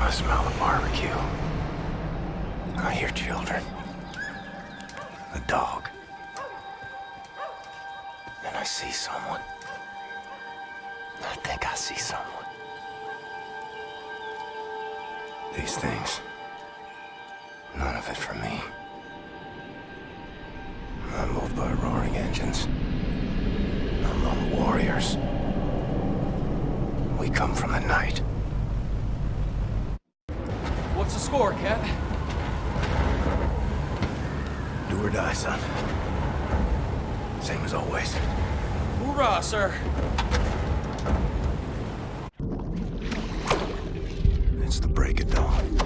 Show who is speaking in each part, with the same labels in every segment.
Speaker 1: I smell the barbecue. I hear children. A dog. And I see someone. I think I see someone. These things. None of it for me. I'm moved by roaring engines. I'm lone warriors. We come from the night.
Speaker 2: What's the score, Cat?
Speaker 1: Do or die, son. Same as always.
Speaker 2: Hoorah, sir!
Speaker 1: It's the break of dawn.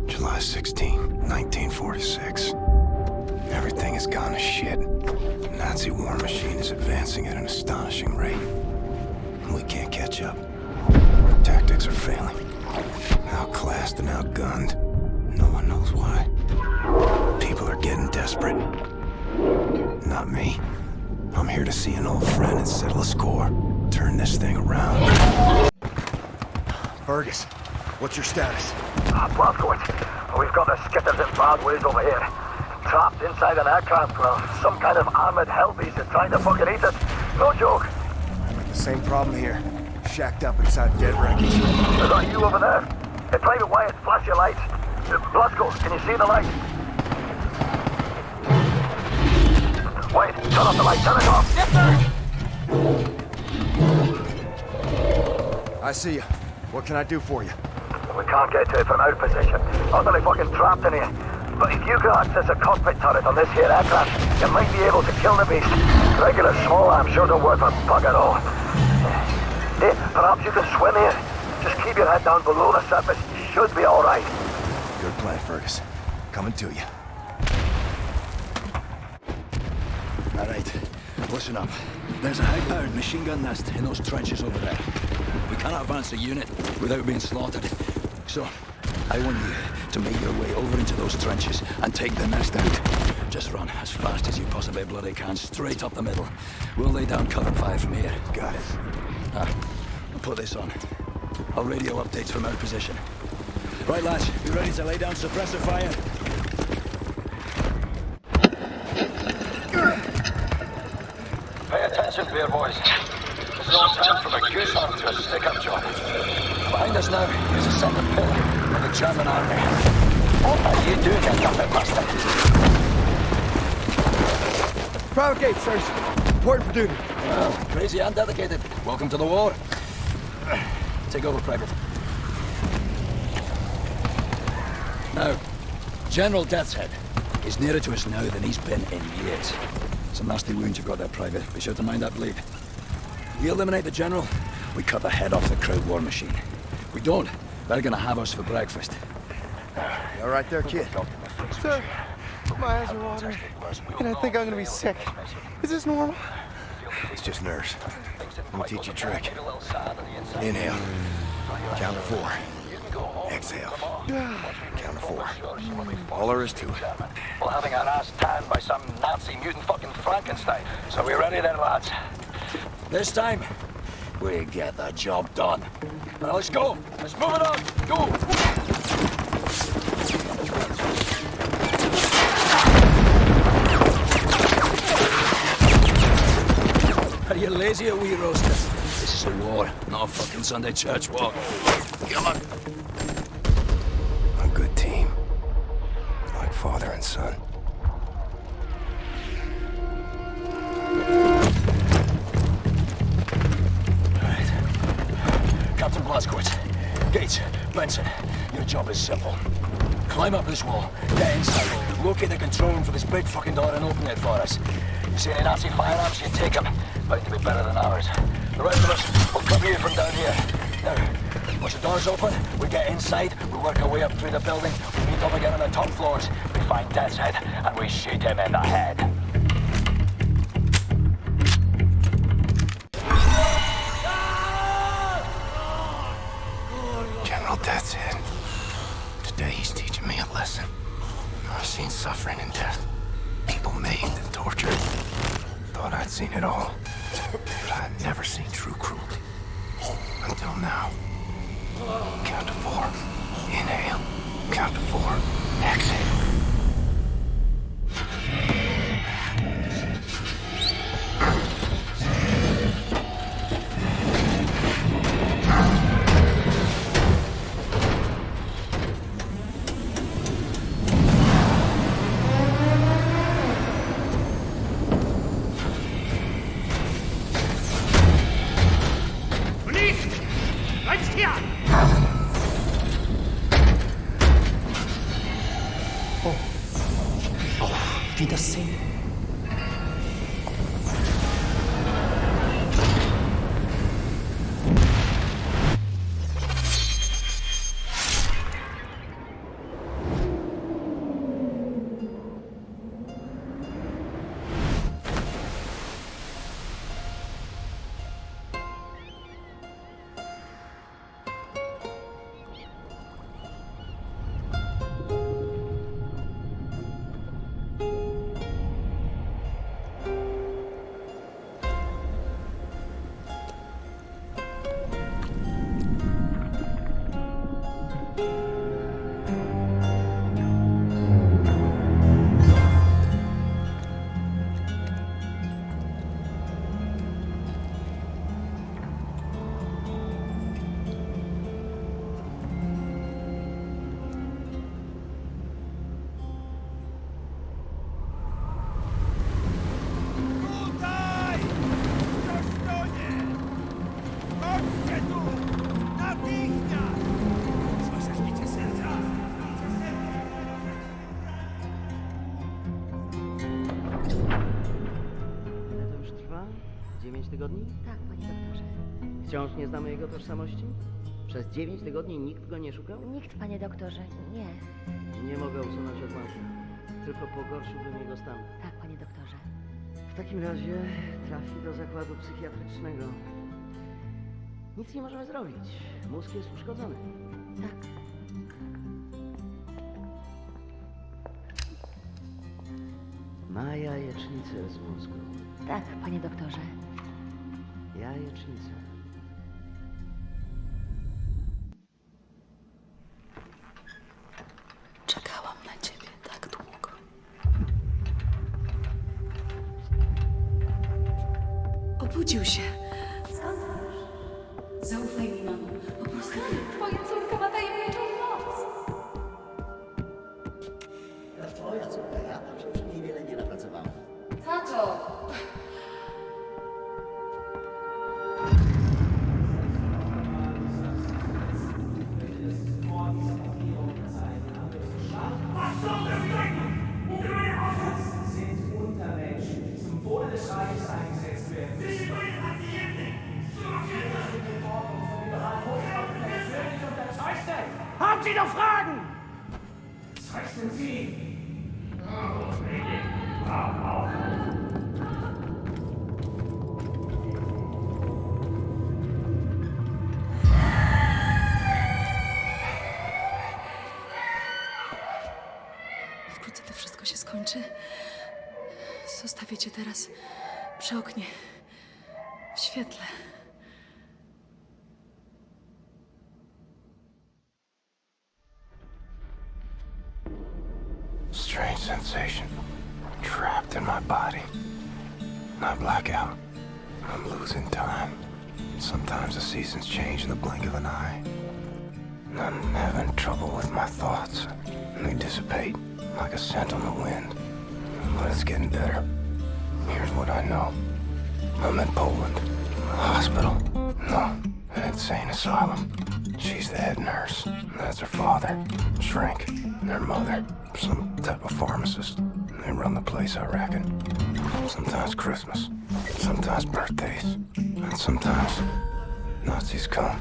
Speaker 1: July 16, 1946. Everything has gone to shit. The Nazi war machine is advancing at an astonishing rate. And we can't catch up. Our tactics are failing. Outclassed and outgunned. No one knows why. People are getting desperate. Not me. I'm here to see an old friend and settle a score. Turn this thing around.
Speaker 3: Fergus, what's your status?
Speaker 4: Blazkowicz, we've got the skitters in bad ways over here. Trapped inside an aircraft, well, some kind of armored hellbeast is trying to fucking eat us. No joke.
Speaker 3: The same problem here. Shacked up inside dead wreckage.
Speaker 4: Is that you over there? Hey, Private Wyatt, flash your lights. Blazko, can you see the light? Wait, turn off the light, turn it off.
Speaker 2: Yes, sir!
Speaker 3: I see you. What can I do for you?
Speaker 4: We can't get to it from our position. Utterly fucking trapped in here. But if you can access a cockpit turret on this here aircraft, you might be able to kill the beast. Regular small arms sure don't work for bug at all. Hey, perhaps you can swim here. Just keep your head down below the surface. You should be alright.
Speaker 3: Good plan, Fergus. Coming to you. All right, listen up.
Speaker 5: There's a high-powered machine gun nest in those trenches over there. We cannot advance a unit without being slaughtered. So, I want you to make your way over into those trenches and take the nest out. Just run as fast as you possibly bloody can, straight up the middle. We'll lay down cover fire from here.
Speaker 3: Got it.
Speaker 5: I'll put this on. I'll radio updates from our position. Right, lads, you ready to lay down suppressor fire?
Speaker 4: Pay attention, beer boys. There's no time from a goose hunt to a stick-up job.
Speaker 5: Behind us now is a second pillar of the German army.
Speaker 4: What are you doing, you dumpy bastard?
Speaker 3: Private gate, sirs. Report for duty.
Speaker 5: Well, crazy and dedicated. Welcome to the war. Take over, Private. Now, General Death's Head is nearer to us now than he's been in years. Some nasty wounds you've got there, Private. Be sure to mind that bleed. We eliminate the General, we cut the head off the crowd war machine. We don't, they're gonna have us for breakfast.
Speaker 3: You all right there, kid?
Speaker 6: Sir, my eyes are watering, and I think I'm gonna be sick. Is this normal?
Speaker 3: It's just nerves. Let me teach you a trick. Inhale. Count to 4. Exhale. Count to 4. All there is to it.
Speaker 4: Well, having our ass tanned by some Nazi mutant fucking Frankenstein. So we ready then, lads?
Speaker 5: This time, we get the job done. Now let's go. Let's move it on. Go. Are you lazy or wee roaster? This is a war, not a fucking Sunday church walk. Come on.
Speaker 1: A good team. Like father and son.
Speaker 5: Captain Blazkowicz, Gates, Benson, your job is simple. Climb up this wall, get inside, locate the control room for this big fucking door and open it for us. You see any Nazi firearms, you take them. Bound to be better than ours. The rest of us will cover you from down here. Now, once the door's open, we get inside, we work our way up through the building, we meet up again on the top floors, we find Death's Head, and we shoot him in the head.
Speaker 1: General Death's Head. Today he's teaching me a lesson. I've seen suffering and death. People maimed and tortured. Thought I'd seen it all. But I'd never seen true cruelty. Until now. Count to 4. Inhale. Count to 4. Exhale.
Speaker 2: Wiedersehen.
Speaker 7: Tygodni?
Speaker 8: Tak, panie doktorze.
Speaker 7: Wciąż nie znamy jego tożsamości? Przez 9 tygodni nikt go nie szukał?
Speaker 8: Nikt, panie doktorze, nie.
Speaker 7: Nie mogę usunąć odłamka. Tylko pogorszyłbym jego stan.
Speaker 8: Tak, panie doktorze.
Speaker 7: W takim razie trafi do zakładu psychiatrycznego. Nic nie możemy zrobić. Mózg jest uszkodzony.
Speaker 8: Tak.
Speaker 7: Ma jajecznicę z mózgu.
Speaker 8: Tak, panie doktorze.
Speaker 7: Jajecznicę.
Speaker 9: Czekałam na ciebie tak długo. Obudził się. Skąd wiesz? Zaufaj mi, mamo. Po prostu twoja córka ma tajemniczą moc.
Speaker 10: Twoja córka, ja tam się przy niej wiele nie napracowałem.
Speaker 9: Tato!
Speaker 2: Haben Sie noch Fragen? Zeichnen Sie!
Speaker 9: Wkrótce to wszystko się skończy. Zostawię cię teraz przy oknie, w świetle.
Speaker 1: Strange sensation. Trapped in my body. I black out. I'm losing time. Sometimes the seasons change in the blink of an eye. I'm having trouble with my thoughts. They dissipate like a scent on the wind. But it's getting better. Here's what I know. I'm in Poland. A hospital. No, an insane asylum. She's the head nurse. That's her father. Shrink. And her mother. Some type of pharmacist. They run the place, I reckon. Sometimes Christmas. Sometimes birthdays. And sometimes Nazis come.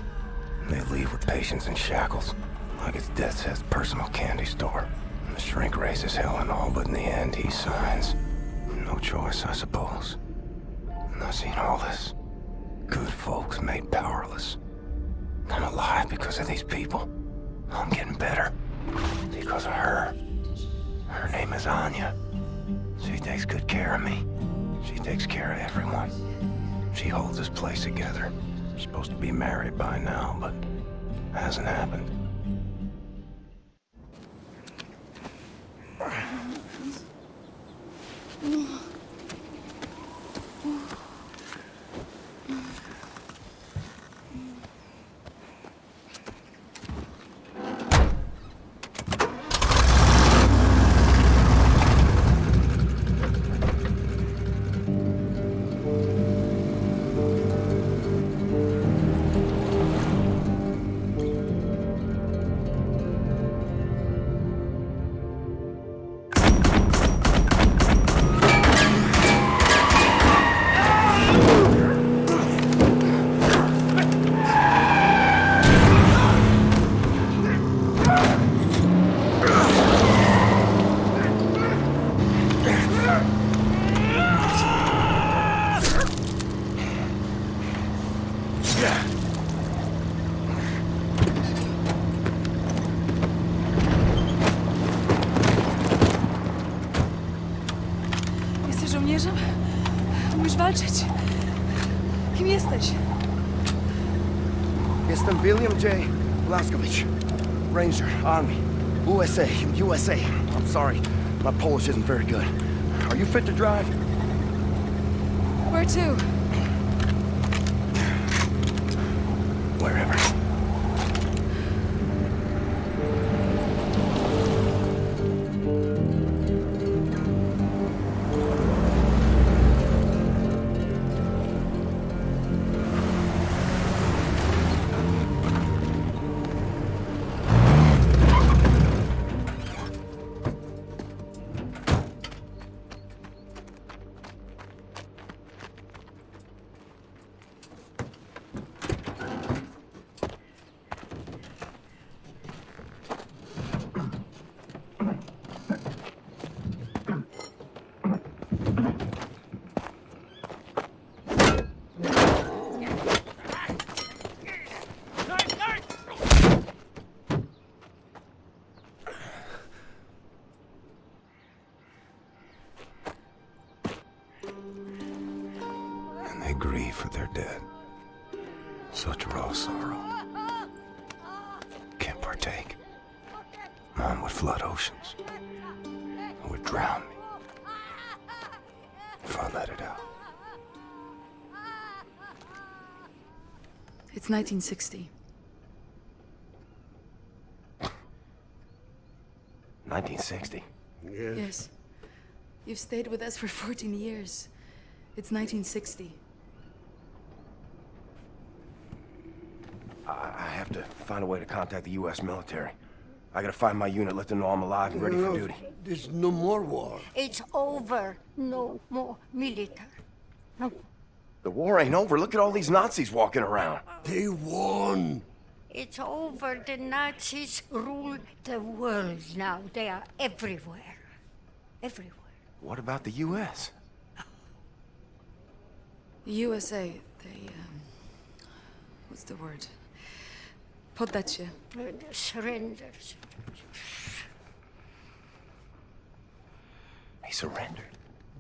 Speaker 1: They leave with patients in shackles. Like it's Death's Head's personal candy store. And the shrink raises hell and all, but in the end he signs. No choice, I suppose. And I've seen all this. Good folks made powerless. I'm alive because of these people. I'm getting better. Because of her. Her name is Anya. She takes good care of me. She takes care of everyone. She holds this place together. She's supposed to be married by now, but hasn't happened.
Speaker 9: Jesteś żołnierzem? Umiesz walczyć? Kim jesteś?
Speaker 3: Jestem William J. Blaskowicz. Ranger, Army, USA, USA. I'm sorry, my Polish isn't very good. Are you fit to drive?
Speaker 9: Where to?
Speaker 3: Wherever.
Speaker 1: And they grieve for their dead. Such raw sorrow. Can't partake. Mine would flood oceans. It would drown me. If I let it out.
Speaker 9: It's 1960.
Speaker 3: 1960.
Speaker 9: Yes. You've stayed with us for 14 years. It's 1960.
Speaker 3: I have to find a way to contact the U.S. military. I gotta find my unit, let them know I'm alive and ready for duty.
Speaker 10: There's no more war.
Speaker 11: It's over. No more military. No.
Speaker 3: The war ain't over. Look at all these Nazis walking around.
Speaker 10: They won.
Speaker 11: It's over. The Nazis rule the world now. They are everywhere. Everywhere.
Speaker 3: What about the U.S.?
Speaker 9: The USA, they, what's the word? Poddacie.
Speaker 11: Surrenders.
Speaker 3: He surrendered.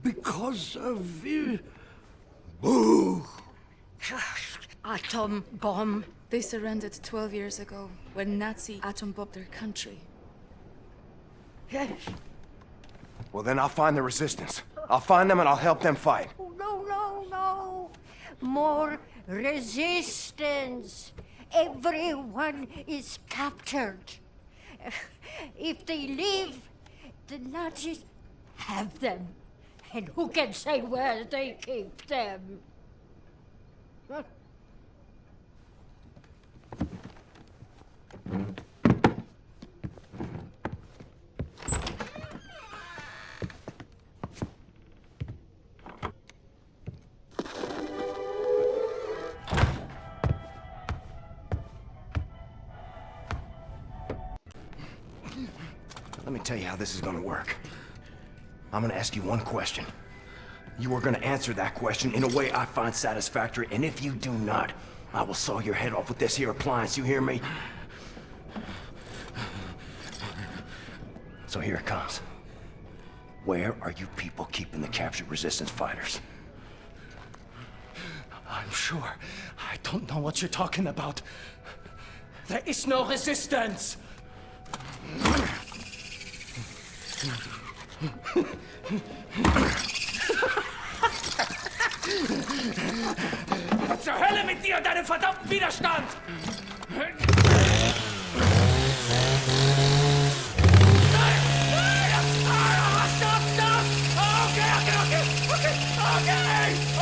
Speaker 10: Because of you. Boo!
Speaker 11: Atom bomb.
Speaker 9: They surrendered 12 years ago when Nazi atom bombed their country.
Speaker 11: Yes.
Speaker 3: Well, then I'll find the resistance. I'll find them and I'll help them fight.
Speaker 11: Oh, no, no, no. More resistance. Everyone is captured. If they leave, the Nazis have them. And who can say where they keep them?
Speaker 3: Let me tell you how this is gonna work. I'm gonna ask you one question. You are gonna answer that question in a way I find satisfactory, and if you do not, I will saw your head off with this here appliance, you hear me? So here it comes. Where are you people keeping the captured resistance fighters?
Speaker 2: I'm sure. I don't know what you're talking about. There is no resistance! Zur Hölle mit dir und deinem verdammten Widerstand! Nein! Nein! Stop! Stop!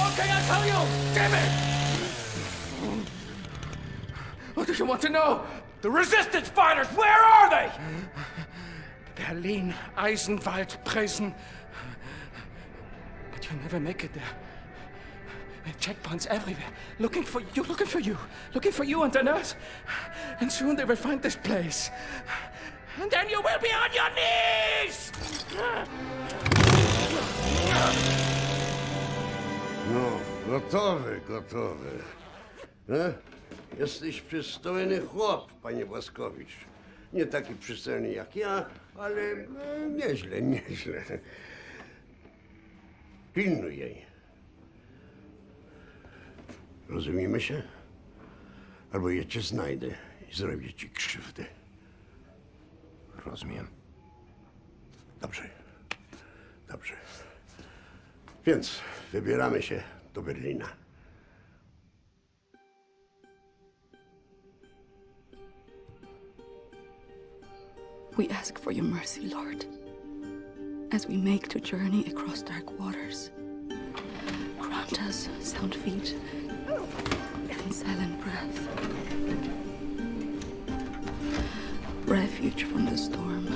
Speaker 2: Okay, I'll tell you! Damn it! What do you want to know? The resistance fighters, where are they? Berlin, Eisenwald, prison. But you'll never make it there. There are checkpoints everywhere, looking for you and the nurse. And soon they will find this place. And then you will be on your knees!
Speaker 12: No, gotowy. Jesteś przystojny chłop, panie Błaskowicz. Nie taki przystojny jak ja, ale nieźle. Pilnuj jej. Rozumiemy się? Albo ja cię znajdę i zrobię ci krzywdę.
Speaker 1: Rozumiem.
Speaker 12: Dobrze. Więc wybieramy się do Berlina.
Speaker 9: We ask for your mercy, Lord, as we make to journey across dark waters. Grant us sound feet and silent breath. Refuge from the storm.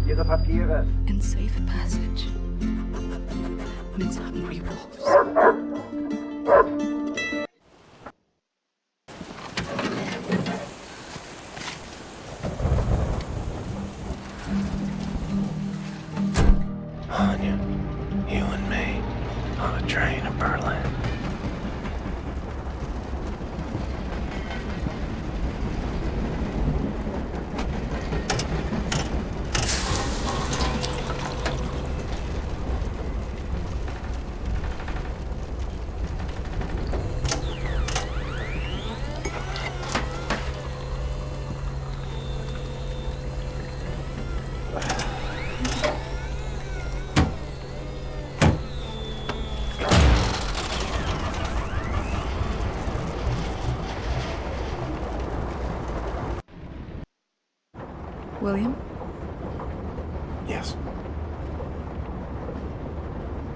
Speaker 4: Ihre Papiere.
Speaker 9: And safe passage amidst hungry wolves.
Speaker 1: Anya, you and me, on a train to Berlin.
Speaker 9: William,
Speaker 1: Yes.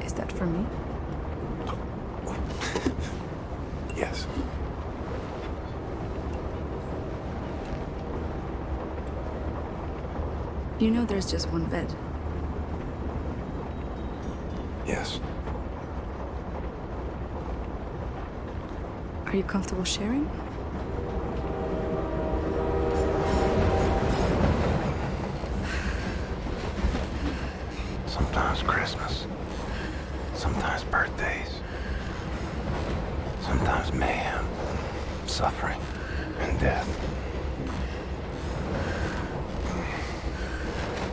Speaker 9: is that for me?
Speaker 1: Yes.
Speaker 9: You know there's just one bed.
Speaker 1: Yes.
Speaker 9: Are you comfortable sharing?
Speaker 1: Sometimes Christmas. Sometimes birthdays. Sometimes mayhem, suffering, and death.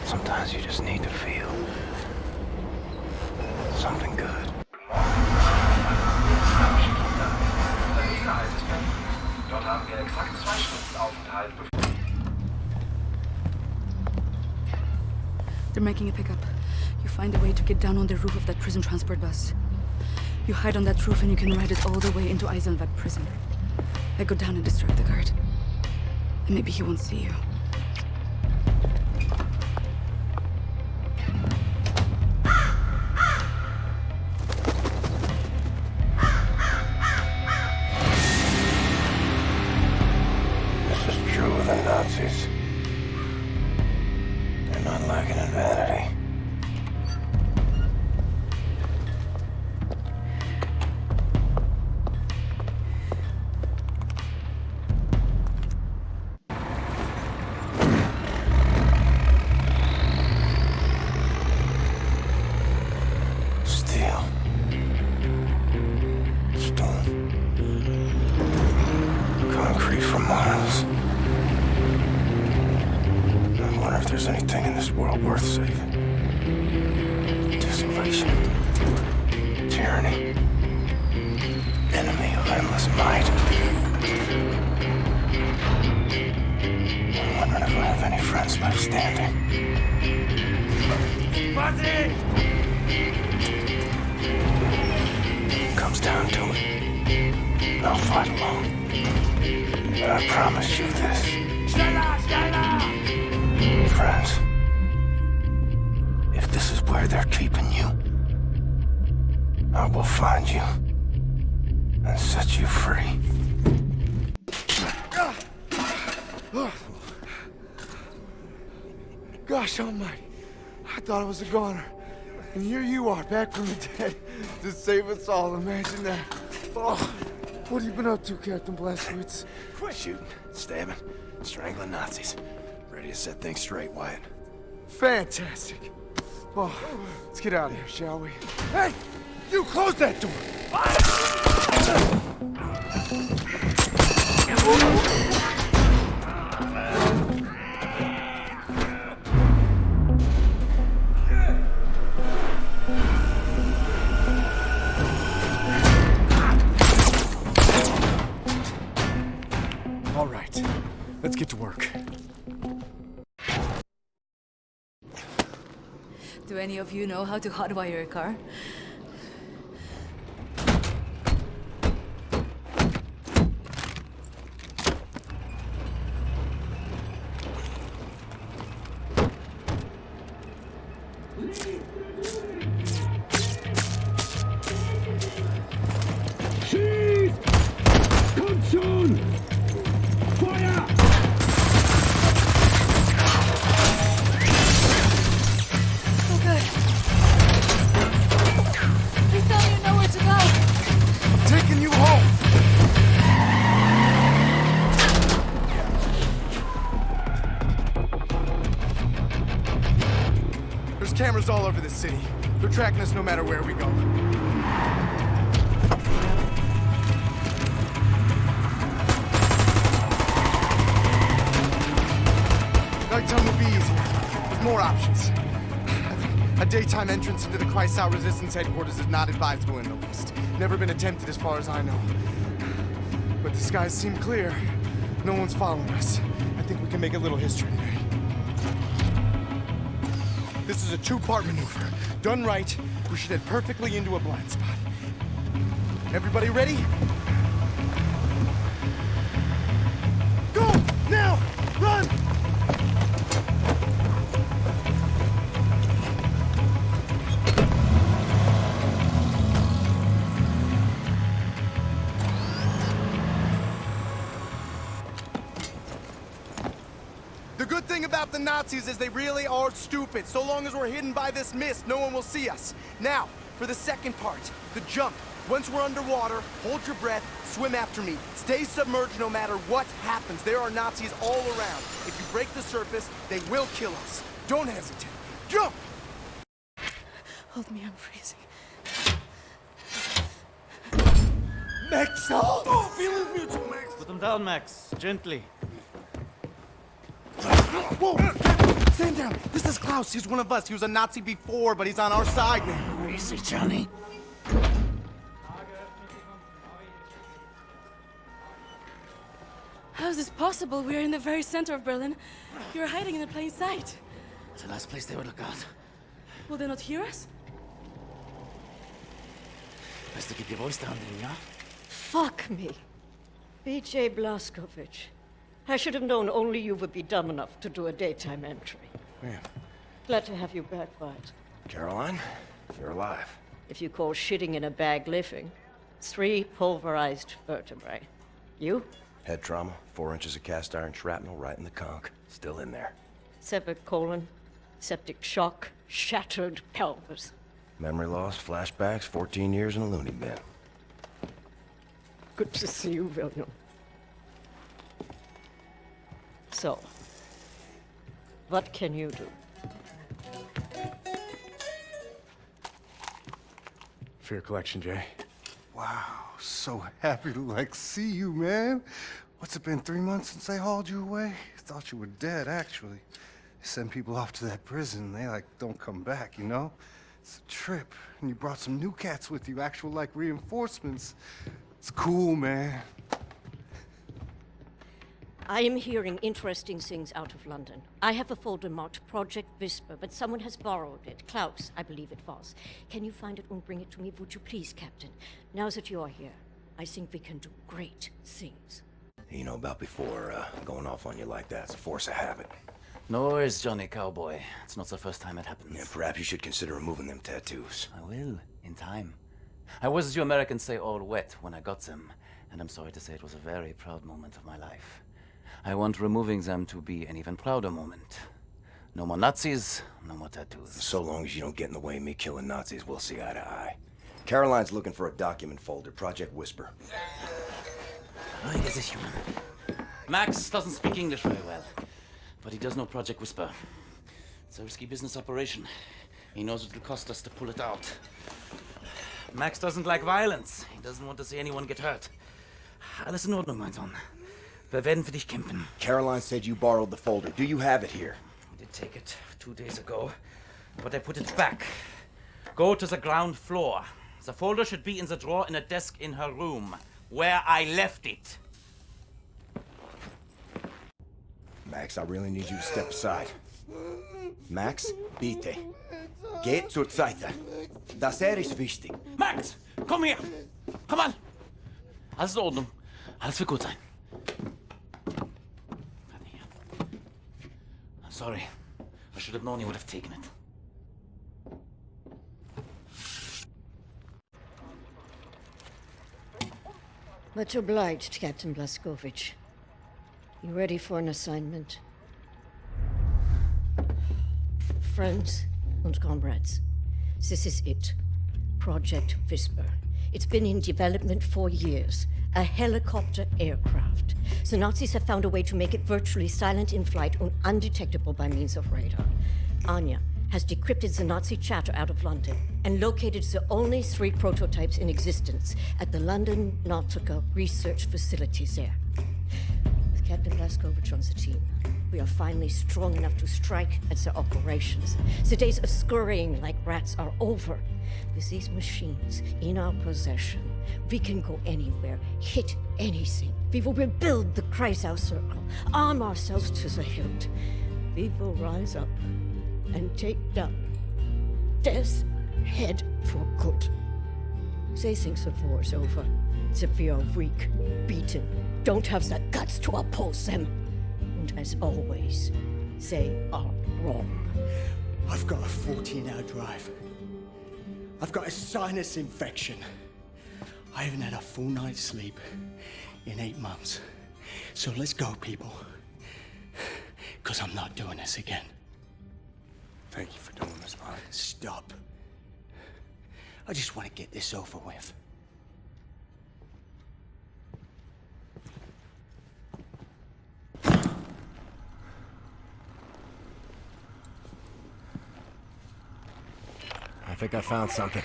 Speaker 1: Sometimes you just need to feel something good.
Speaker 13: Dort haben wir exakt 2 Stunden Aufenthalt.
Speaker 9: They're making a pickup. You find a way to get down on the roof of that prison transport bus. You hide on that roof and you can ride it all the way into Eisenwald prison. I go down and distract the guard. And maybe he won't see you.
Speaker 1: This is true of the Nazis. They're not lacking in vanity. Steel. Stone. Concrete from Mars. I wonder if there's anything in this world worth saving. Desolation. Tyranny. Enemy of endless might. I wonder wondering if I have any friends left standing. Comes down to it, I'll fight alone. But I promise you this. Friends, if this is where they're keeping you, I will find you and set you free.
Speaker 6: Gosh almighty, I thought I was a goner. And here you are, back from the dead, to save us all. Imagine that. Oh, what have you been up to, Captain Blazkowicz?
Speaker 3: Shooting, stabbing, strangling Nazis. Ready to set things straight, Wyatt.
Speaker 6: Fantastic. Oh, let's get out of here, shall we? Hey, you close that door! All right, let's get to work.
Speaker 14: Do any of you know how to hotwire a car?
Speaker 6: Cameras all over the city. They're tracking us no matter where we go. Nighttime will be easier, with more options. A daytime entrance into the Kreisau Resistance headquarters is not advisable in the least. Never been attempted as far as I know. But the skies seem clear. No one's following us. I think we can make a little history today. This is a two-part maneuver. Done right, we should head perfectly into a blind spot. Everybody ready? Go! Now! Run! The good thing about the Nazis is they really are stupid. So long as we're hidden by this mist, no one will see us. Now, for the second part, the jump. Once we're underwater, hold your breath, swim after me. Stay submerged no matter what happens. There are Nazis all around. If you break the surface, they will kill us. Don't hesitate. Jump!
Speaker 9: Hold me, I'm freezing.
Speaker 6: Max! Oh, feeling mutual, Max!
Speaker 15: Put them down, Max. Gently.
Speaker 6: Whoa! Stand down! This is Klaus. He's one of us. He was a Nazi before, but he's on our side now.
Speaker 15: Where is he, Johnny?
Speaker 9: How is this possible? We are in the very center of Berlin. You're hiding in plain sight.
Speaker 15: It's the last place they would look out.
Speaker 9: Will they not hear us?
Speaker 15: Best to keep your voice down, then, yeah?
Speaker 7: Fuck me. B.J. Blazkowicz. I should have known only you would be dumb enough to do a daytime entry.
Speaker 3: Yeah.
Speaker 7: Glad to have you back, Wyatt.
Speaker 3: Caroline, you're alive.
Speaker 7: If you call shitting in a bag living, 3 pulverized vertebrae. You?
Speaker 3: Head trauma, 4 inches of cast iron shrapnel right in the conch. Still in there.
Speaker 7: Severed colon, septic shock, shattered pelvis.
Speaker 3: Memory loss, flashbacks, 14 years in a loony bin.
Speaker 7: Good to see you, William. So, what can you do?
Speaker 6: For your collection, Jay.
Speaker 16: Wow, so happy to, see you, man. What's it been, 3 months since they hauled you away? Thought you were dead, actually. They send people off to that prison, they, don't come back, you know? It's a trip, and you brought some new cats with you, actual, reinforcements. It's cool, man.
Speaker 17: I am hearing interesting things out of London. I have a folder marked Project Whisper, but someone has borrowed it. Klaus, I believe it was. Can you find it and bring it to me, would you please, Captain? Now that you're here, I think we can do great things.
Speaker 3: You know, about before going off on you like that, it's a force of habit.
Speaker 15: No worries, Johnny Cowboy. It's not the first time it happens.
Speaker 3: Yeah, perhaps you should consider removing them tattoos.
Speaker 15: I will, in time. I was, as you Americans say, all wet when I got them, and I'm sorry to say it was a very proud moment of my life. I want removing them to be an even prouder moment. No more Nazis, no more tattoos.
Speaker 3: So long as you don't get in the way of me killing Nazis, we'll see eye to eye. Caroline's looking for a document folder, Project Whisper.
Speaker 15: Max doesn't speak English very well, but he does know Project Whisper. It's a risky business operation. He knows what it'll cost us to pull it out. Max doesn't like violence. He doesn't want to see anyone get hurt. Alles in Ordnung, mein Sohn. Wir werden für dich kämpfen.
Speaker 3: Caroline said you borrowed the folder. Do you have it here?
Speaker 15: I did take it 2 days ago, but I put it back. Go to the ground floor. The folder should be in the drawer in a desk in her room, where I left it.
Speaker 3: Max, I really need you to step aside. Max, bitte. Geht zur Seite. Das ist wichtig.
Speaker 15: Max, komm her! Komm an! Alles in Ordnung. Alles wird gut sein. I'm sorry. I should have known you would have taken it.
Speaker 17: Much obliged, Captain Blazkowicz. You ready for an assignment? Friends and comrades, this is it. Project Whisper. It's been in development for years. A helicopter aircraft. The Nazis have found a way to make it virtually silent in flight and undetectable by means of radar. Anya has decrypted the Nazi chatter out of London and located the only 3 prototypes in existence at the London Nautica research facilities there. With Captain Blazkowicz on the team, we are finally strong enough to strike at their operations. The days of scurrying like rats are over. With these machines in our possession, we can go anywhere, hit anything. We will rebuild the Kreisau Circle, arm ourselves to the hilt. We will rise up and take down Death's Head for good. They think the war's over, that we are weak, beaten, don't have the guts to oppose them. And as always, they are wrong.
Speaker 18: I've got a 14-hour drive. I've got a sinus infection. I haven't had a full night's sleep in 8 months. So let's go, people. Because I'm not doing this again.
Speaker 3: Thank you for doing this, Bob.
Speaker 18: Stop. I just want to get this over with.
Speaker 3: I think I found something.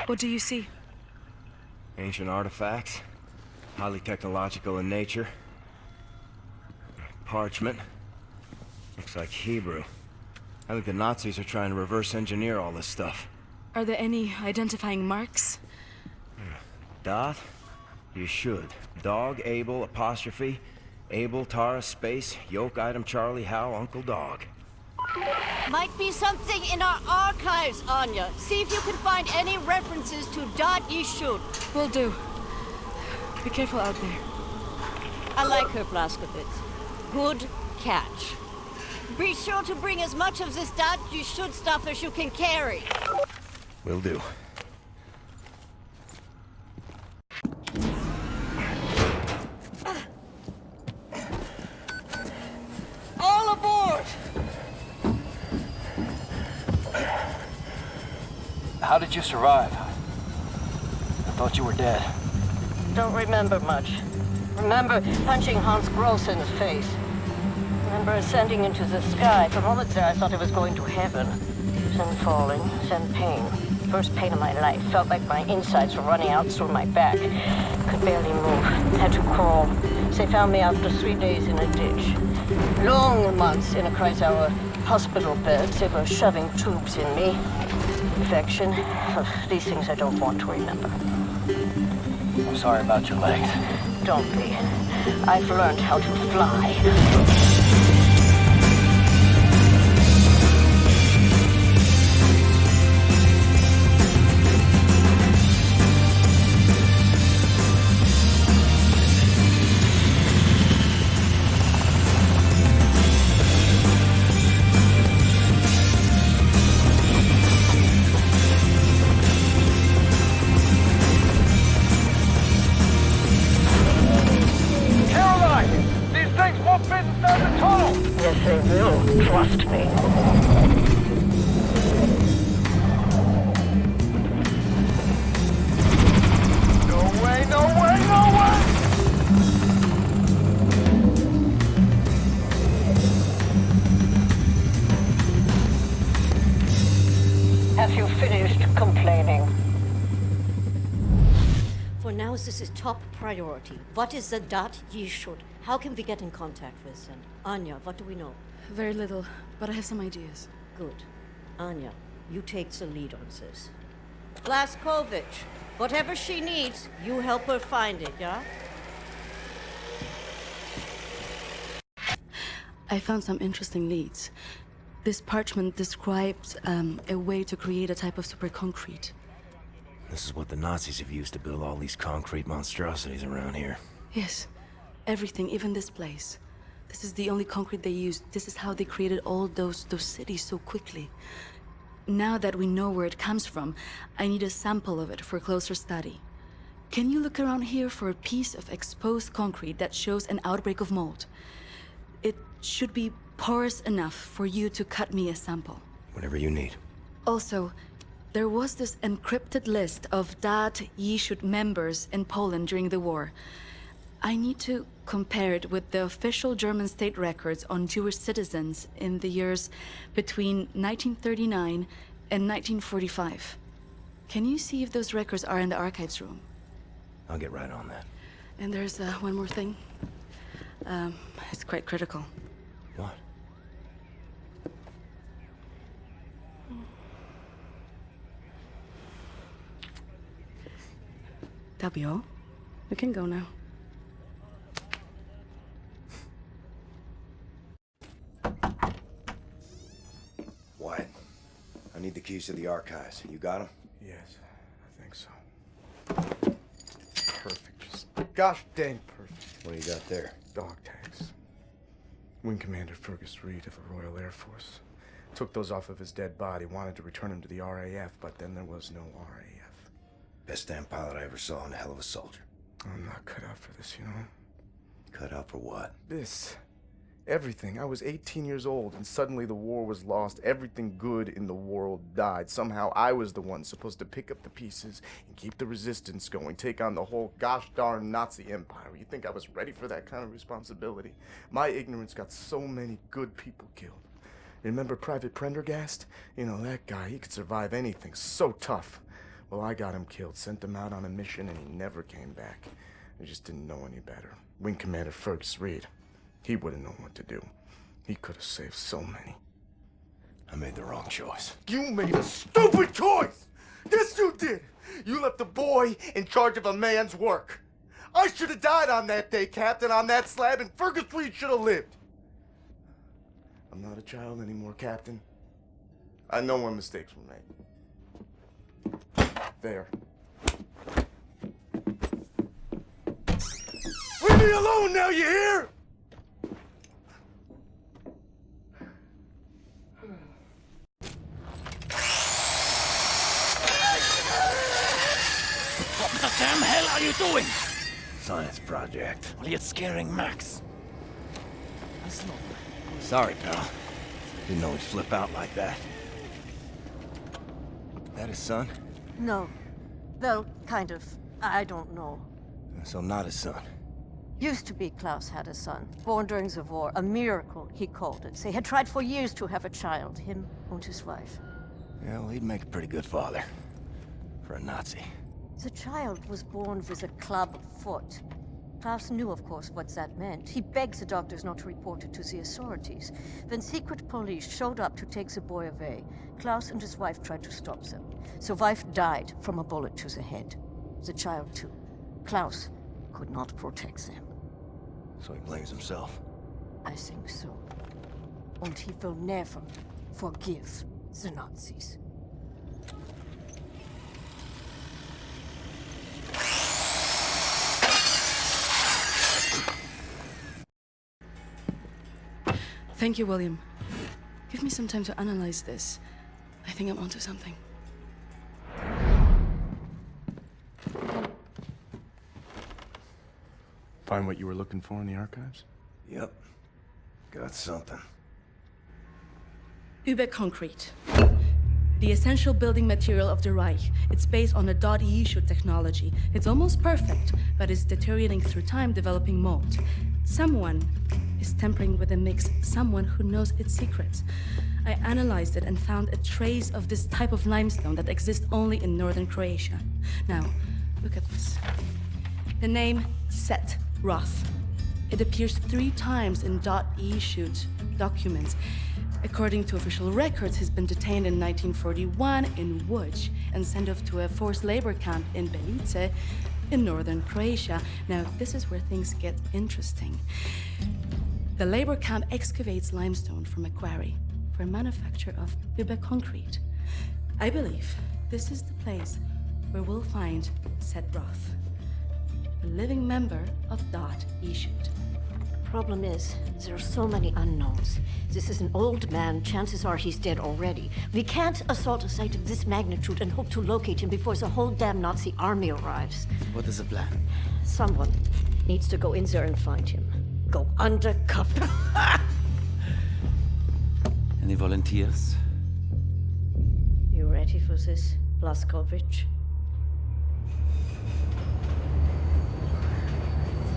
Speaker 14: What do you see?
Speaker 3: Ancient artifacts. Highly technological in nature. Parchment. Looks like Hebrew. I think the Nazis are trying to reverse engineer all this stuff.
Speaker 14: Are there any identifying marks?
Speaker 3: Dot? You should. Dog, Abel, apostrophe. Abel, Tara, space, yoke, item, Charlie, Hal, Uncle Dog.
Speaker 17: Might be something in our archives, Anya. See if you can find any references to Dot Yishud.
Speaker 14: Will do. Be careful out there.
Speaker 17: I like her, Blazkowicz. Good catch. Be sure to bring as much of this Dot Yishud stuff as you can carry.
Speaker 3: Will do.
Speaker 17: All aboard!
Speaker 5: How did you survive? I thought you were dead.
Speaker 17: Don't remember much. Remember punching Hans Gross in the face. Remember ascending into the sky. For moments there I thought I was going to heaven. Then falling, then pain. First pain of my life. Felt like my insides were running out through my back. Could barely move. Had to crawl. They found me after 3 days in a ditch. Long months in a Kreisauer hospital bed. They were shoving tubes in me. Infection. These things I don't want to remember.
Speaker 5: I'm sorry about your legs.
Speaker 17: Don't be. I've learned how to fly. Yes, they will. Trust me.
Speaker 6: No way, no way, no way!
Speaker 17: Have you finished complaining? For now, this is top priority. What is the dot ye should? How can we get in contact with them? Anya, what do we know?
Speaker 14: Very little, but I have some ideas.
Speaker 17: Good. Anya, you take the lead on this. Blaskovich, whatever she needs, you help her find it, yeah?
Speaker 14: I found some interesting leads. This parchment describes a way to create a type of super concrete.
Speaker 3: This is what the Nazis have used to build all these concrete monstrosities around here.
Speaker 14: Yes, everything, even this place. This is the only concrete they used. This is how they created all those cities so quickly. Now that we know where it comes from, I need a sample of it for closer study. Can you look around here for a piece of exposed concrete that shows an outbreak of mold? It should be porous enough for you to cut me a sample.
Speaker 3: Whatever you need.
Speaker 14: Also, there was this encrypted list of Dat Yishud members in Poland during the war. I need to compare it with the official German state records on Jewish citizens in the years between 1939 and 1945. Can you see if those records are in the archives room?
Speaker 3: I'll get right on that.
Speaker 14: And there's one more thing. It's quite critical.
Speaker 3: What?
Speaker 14: That'll be all. We can go now.
Speaker 3: Wyatt, I need the keys to the archives. You got them?
Speaker 6: Yes, I think so. Perfect. Just gosh dang perfect.
Speaker 3: What do you got there?
Speaker 6: Dog tags. Wing Commander Fergus Reed of the Royal Air Force. Took those off of his dead body, wanted to return him to the RAF, but then there was no RAF.
Speaker 3: Best damn pilot I ever saw and a hell of a soldier.
Speaker 6: I'm not cut out for this, you know?
Speaker 3: Cut out for what?
Speaker 6: This. Everything. I was 18 years old, and suddenly the war was lost. Everything good in the world died. Somehow I was the one supposed to pick up the pieces and keep the resistance going, take on the whole gosh darn Nazi empire. You think I was ready for that kind of responsibility? My ignorance got so many good people killed. Remember Private Prendergast? You know, that guy, he could survive anything. So tough. Well, I got him killed, sent him out on a mission, and he never came back. I just didn't know any better. Wing Commander Fergus Reed. He would have known what to do. He could have saved so many.
Speaker 3: I made the wrong choice.
Speaker 6: You made a stupid choice! Yes, you did! You left a boy in charge of a man's work. I should have died on that day, Captain, on that slab, and Fergus Reed should have lived. I'm not a child anymore, Captain. I know when mistakes were made. There. Leave me alone now, you hear?
Speaker 15: What the damn hell are you doing?
Speaker 3: Science project.
Speaker 15: Well, you're scaring Max.
Speaker 3: Sorry, pal. Didn't know he'd flip out like that. That his son?
Speaker 17: No. Well, kind of. I don't know.
Speaker 3: So not his son.
Speaker 17: Used to be Klaus had a son, born during the war. A miracle, he called it. They had tried for years to have a child, him and his wife.
Speaker 3: Yeah, well, he'd make a pretty good father. For a Nazi.
Speaker 17: The child was born with a club foot. Klaus knew, of course, what that meant. He begged the doctors not to report it to the authorities. When secret police showed up to take the boy away, Klaus and his wife tried to stop them. The wife died from a bullet to the head. The child, too. Klaus could not protect them.
Speaker 3: So he blames himself.
Speaker 17: I think so. And he will never forgive the Nazis.
Speaker 14: Thank you, William. Give me some time to analyze this. I think I'm onto something.
Speaker 19: Find what you were looking for in the archives?
Speaker 3: Yep. Got something.
Speaker 14: Concrete. The essential building material of the Reich. It's based on a .eu technology. It's almost perfect, but it's deteriorating through time, developing mold. Someone is tampering with the mix, someone who knows its secrets. I analyzed it and found a trace of this type of limestone that exists only in northern Croatia. Now, look at this. The name Set Roth. It appears 3 times in .eu documents. According to official records, he's been detained in 1941 in Łódź and sent off to a forced labor camp in Belice in northern Croatia. Now, this is where things get interesting. The labor camp excavates limestone from a quarry for manufacture of concrete. I believe this is the place where we'll find Set Roth, a living member of .eu.
Speaker 17: Problem is, there are so many unknowns. This is an old man. Chances are he's dead already. We can't assault a site of this magnitude and hope to locate him before the whole damn Nazi army arrives.
Speaker 15: What is the plan?
Speaker 17: Someone needs to go in there and find him. Go undercover.
Speaker 15: Any volunteers?
Speaker 17: You ready for this, Blazkowicz?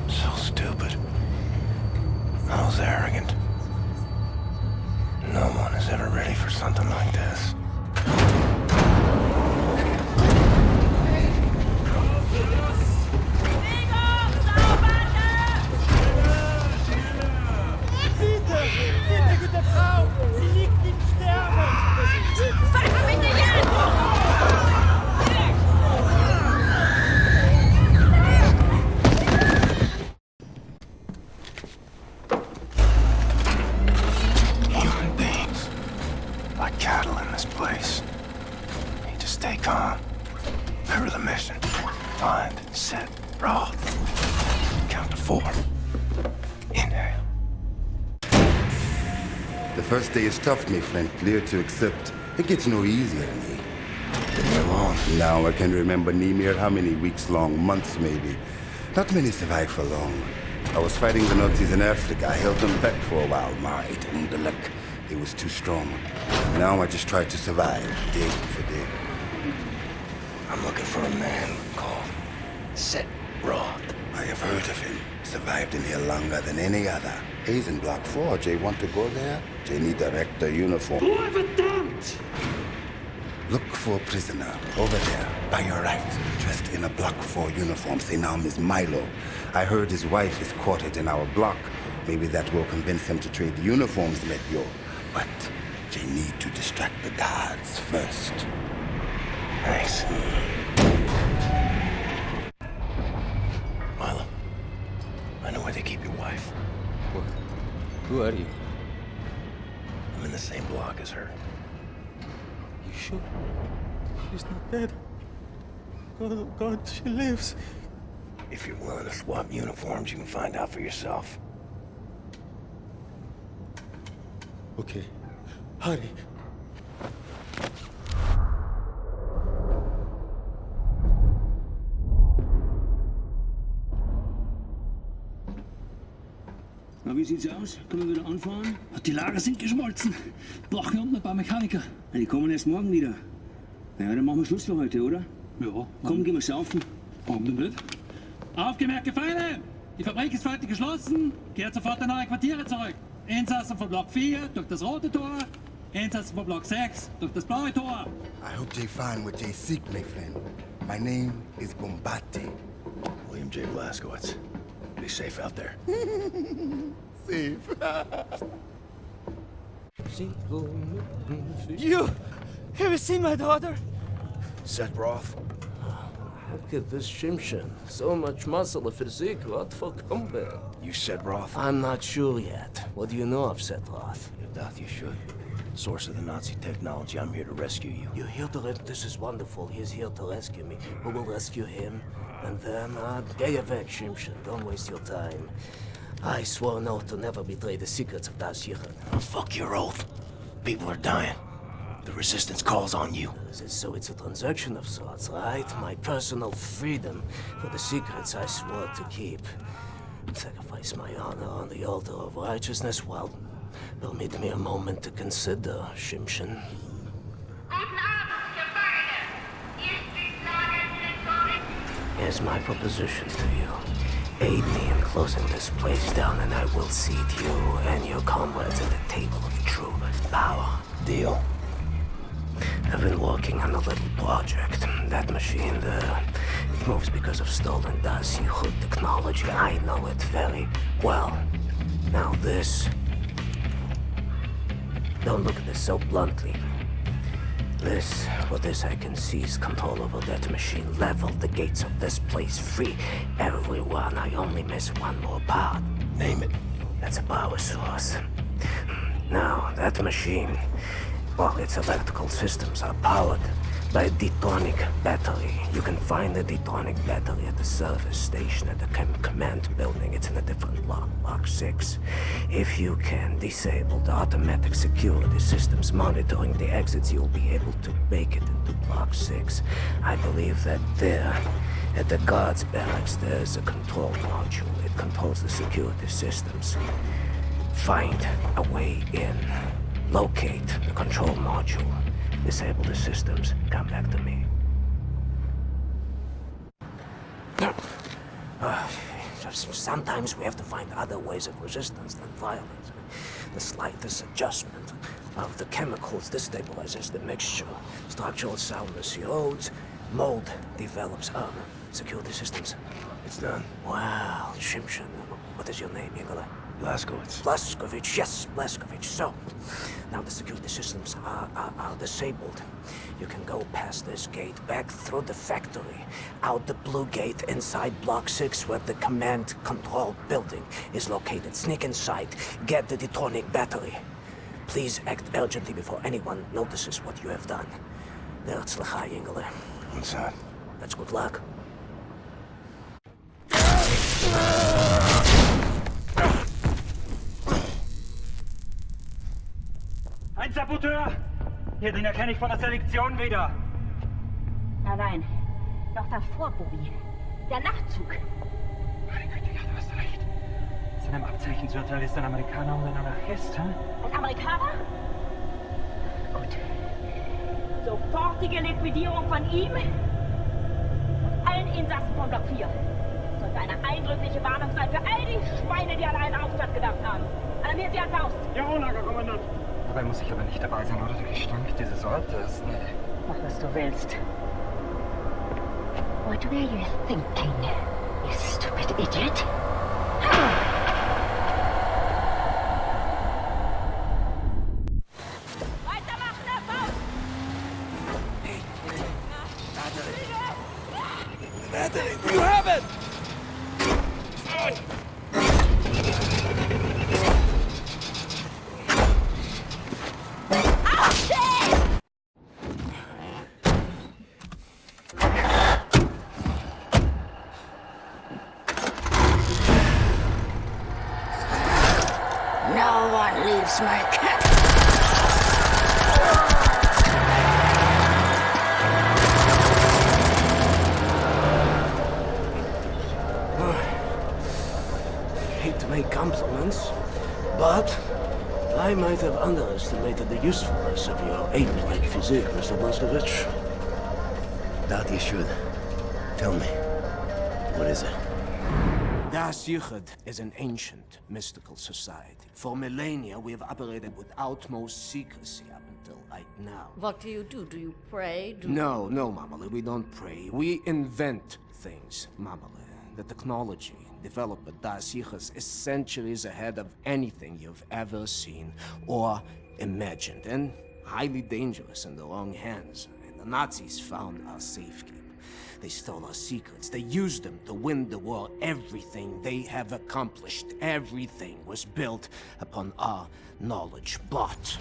Speaker 1: So stupid. I was arrogant. No one is ever ready for something like this.
Speaker 20: Bitte, gute Frau! Sie liegt im Sterben! Fahr mich nicht an!
Speaker 1: Human beings. Like cattle in this place. Need to stay calm. Remember the mission. Find, Set, Roth. Count to 4. Inhale.
Speaker 21: The first day is tough, my friend. Clear to accept. It gets no easier to me. Now I can remember Nimir how many weeks long, months maybe. Not many survive for long. I was fighting the Nazis in Africa. I held them back for a while. My luck. It was too strong. Now I just try to survive, day for day.
Speaker 1: I'm looking for a man called Set Roth.
Speaker 21: I have heard of him. Survived in here longer than any other. He's in Block 4. Jay want to go there? Jay need a rector uniform.
Speaker 20: Verdammt!
Speaker 21: Look for a prisoner over there, by your right, dressed in a Block 4 uniform. Say now, Miss Milo. I heard his wife is quartered in our block. Maybe that will convince him to trade the uniforms, let yo. But they need to distract the guards first.
Speaker 1: Thanks. Milo, I know where they keep your wife.
Speaker 15: Who are you?
Speaker 1: I'm in the same block as her.
Speaker 20: You sure? She's not dead. God, she lives.
Speaker 1: If you're willing to swap uniforms, you can find out for yourself.
Speaker 20: Okay. Hurry.
Speaker 22: Na, wie sieht's aus? Können wir wieder anfahren? Die Lager sind geschmolzen. Brauchen unten ein paar Mechaniker. Die kommen erst morgen wieder. Ja, dann machen wir Schluss für heute, oder? Ja. Komm, gehen wir saufen. Warum denn nicht? Aufgemerkte Feinde! Die Fabrik ist für heute geschlossen. Kehrt sofort in eure Quartiere zurück. Insassen von Block 4 durch das rote Tor. Insassen von Block 6 durch das blaue Tor.
Speaker 21: I hope they find what they seek, my friend. My name is Bombati.
Speaker 1: William J. Blazkowicz. Be safe out there.
Speaker 21: Safe.
Speaker 20: You! Have you seen my daughter?
Speaker 3: Set Roth?
Speaker 8: Look at this Shimshin. So much muscle, a physique. What for combat?
Speaker 3: You said Roth?
Speaker 8: I'm not sure yet. What do you know of Roth?
Speaker 3: You should. Source of the Nazi technology. I'm here to rescue you.
Speaker 8: You're here to This is wonderful. He's here to rescue me. Who will rescue him? And then, get your weg, Shimshin. Don't waste your time. I swore an oath to never betray the secrets of Das Yichud.
Speaker 3: Oh, fuck your oath. People are dying. The resistance calls on you.
Speaker 8: So it's a transaction of sorts, right? My personal freedom for the secrets I swore to keep. Sacrifice my honor on the altar of righteousness? Well, permit me a moment to consider, Shimshin. Here's my proposition to you. Aid me in closing this place down and I will seat you and your comrades at the table of true power.
Speaker 3: Deal.
Speaker 8: I've been working on a little project. That machine there, it moves because of stolen Das Yichud technology. I know it very well. Now this... Don't look at this so bluntly. With this I can seize control over that machine, level the gates of this place, free everyone. I only miss one more part.
Speaker 3: Name it.
Speaker 8: That's a power source. Now, that machine, well, its electrical systems are powered by a Dtonic battery. You can find the Dtonic battery at the service station at the command building. It's in a different block, Block 6. If you can disable the automatic security systems monitoring the exits, you'll be able to make it into Block 6. I believe that there, at the guards barracks, there's a control module. It controls the security systems. Find a way in. Locate the control module. Disable the systems. Come back to me. Sometimes we have to find other ways of resistance than violence. The slightest adjustment of the chemicals destabilizes the mixture. Structural soundness erodes. Mold develops. Security systems.
Speaker 3: It's done.
Speaker 8: Wow, Shimshin. What is your name, Igor?
Speaker 3: Blazkowicz.
Speaker 8: Blazkowicz, yes, Blazkowicz. So, now the security systems are disabled. You can go past this gate, back through the factory, out the blue gate inside Block 6 where the command control building is located. Sneak inside, get the Dtonic battery. Please act urgently before anyone notices what you have done. Herzlichai, Ingele.
Speaker 3: What's that?
Speaker 8: That's good luck.
Speaker 10: Ein Saboteur! Hier, den erkenne ich von der Selektion wieder.
Speaker 11: Nein, noch davor, Bobby. Der Nachtzug.
Speaker 10: Meine Güte, ja, du hast recht. Seinem Abzeichensurteil ist ein Amerikaner und ein Anarchist, hm?
Speaker 11: Ein Amerikaner? Gut. Sofortige Liquidierung von ihm und allen Insassen von Block 4. Sollte eine eindrückliche Warnung sein für all die Schweine, die an einen Aufstand gedacht haben. Alarmiert sie an Faust.
Speaker 10: Jawohl, Lagerkommandant. Dabei muss ich aber nicht dabei sein, oder? Der Gestank dieses Ortes. Nee.
Speaker 11: Mach, was du willst. What were you thinking, you stupid idiot? Weitermachen, Herr Faust!
Speaker 8: Hey,
Speaker 2: Battery, you have it!
Speaker 11: No one leaves my camp.
Speaker 8: Hate to make compliments, but I might have underestimated the usefulness of your ape-like physique, Mr. Blazkowicz.
Speaker 3: That you should. Tell me. What is it?
Speaker 8: Das Yichud is an ancient, mystical society. For millennia, we have operated with utmost secrecy up until right now.
Speaker 17: What do you do? Do you pray?
Speaker 8: No, Mamale, we don't pray. We invent things, Mamale. The technology developed by Das Yichud is centuries ahead of anything you've ever seen or imagined, and highly dangerous in the wrong hands. And the Nazis found our safekeeping. They stole our secrets. They used them to win the war. Everything they have accomplished, everything was built upon our knowledge. But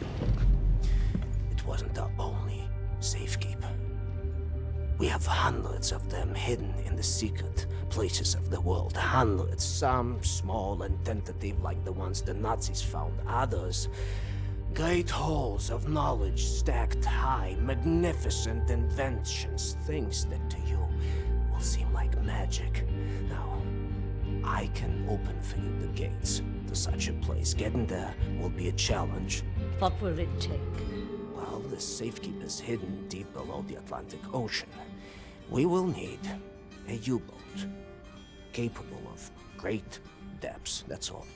Speaker 8: it wasn't our only safekeeper. We have hundreds of them hidden in the secret places of the world. Hundreds, some small and tentative like the ones the Nazis found. Others, great halls of knowledge stacked high, magnificent inventions, things that to you will seem like magic. Now, I can open for you the gates to such a place. Getting there will be a challenge.
Speaker 17: What will it take?
Speaker 8: Well, the safekeeper's hidden deep below the Atlantic Ocean. We will need a U-boat capable of great depths, that's all.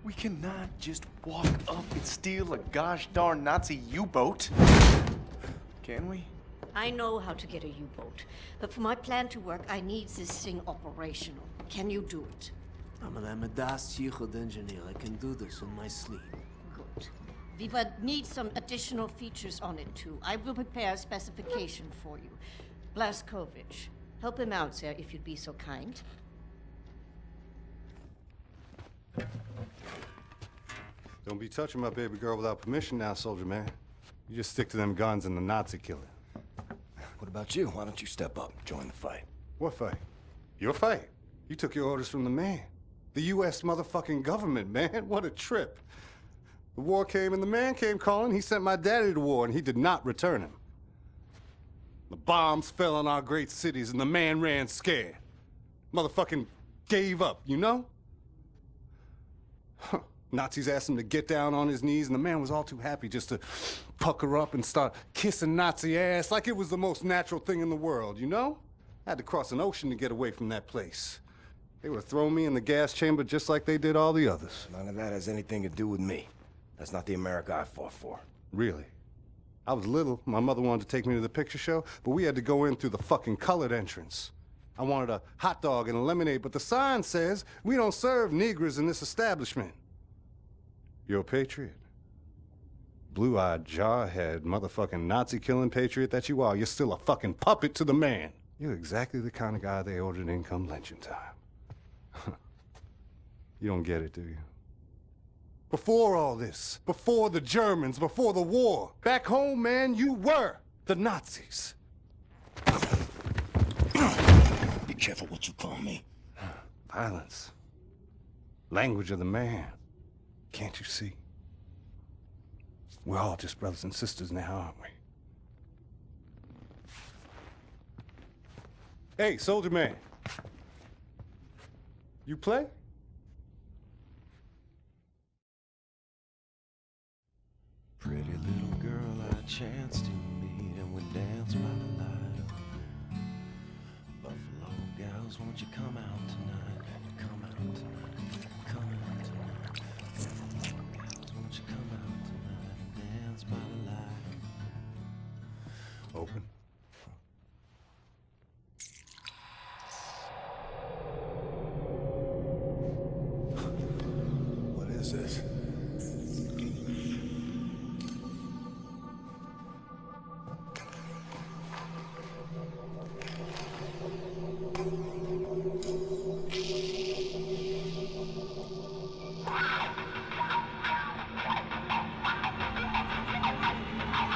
Speaker 6: We cannot just walk up and steal a gosh darn Nazi U-boat. Can we?
Speaker 17: I know how to get a U-boat, but for my plan to work, I need this thing operational. Can you do it?
Speaker 8: I'm a Das Chichot engineer. I can do this in my sleep.
Speaker 17: Good. We will need some additional features on it, too. I will prepare a specification for you. Blaskovich, help him out, sir, if you'd be so kind.
Speaker 16: Don't be touching my baby girl without permission now, soldier man. You just stick to them guns and the Nazi killer.
Speaker 3: What about you? Why don't you step up, join the fight?
Speaker 16: What fight? Your fight. You took your orders from the man. The U.S. motherfucking government, man. What a trip. The war came and the man came calling. He sent my daddy to war and he did not return him. The bombs fell on our great cities and the man ran scared. Motherfucking gave up, you know? Huh. Nazis asked him to get down on his knees and the man was all too happy just to pucker up and start kissing Nazi ass like it was the most natural thing in the world, you know? I had to cross an ocean to get away from that place. They would throw me in the gas chamber just like they did all the others.
Speaker 3: None of that has anything to do with me. That's not the America I fought for.
Speaker 16: Really? I was little. My mother wanted to take me to the picture show, but we had to go in through the fucking colored entrance. I wanted a hot dog and a lemonade, but the sign says we don't serve Negroes in this establishment. You're a patriot. Blue-eyed, jarhead, motherfucking Nazi-killing patriot that you are. You're still a fucking puppet to the man. You're exactly the kind of guy they ordered in come lynching time. You don't get it, do you? Before all this, before the Germans, before the war, back home, man, you were the Nazis.
Speaker 3: Be careful what you call me.
Speaker 16: Violence. Language of the man. Can't you see? We're all just brothers and sisters now, aren't we? Hey, soldier man. You play?
Speaker 1: Pretty little girl I chanced to meet and we danced by the light of Buffalo gals, won't you come out tonight? Come out tonight. Come out tonight. Buffalo gals, won't you come out tonight and dance by the light of...
Speaker 16: Open.
Speaker 1: What is this?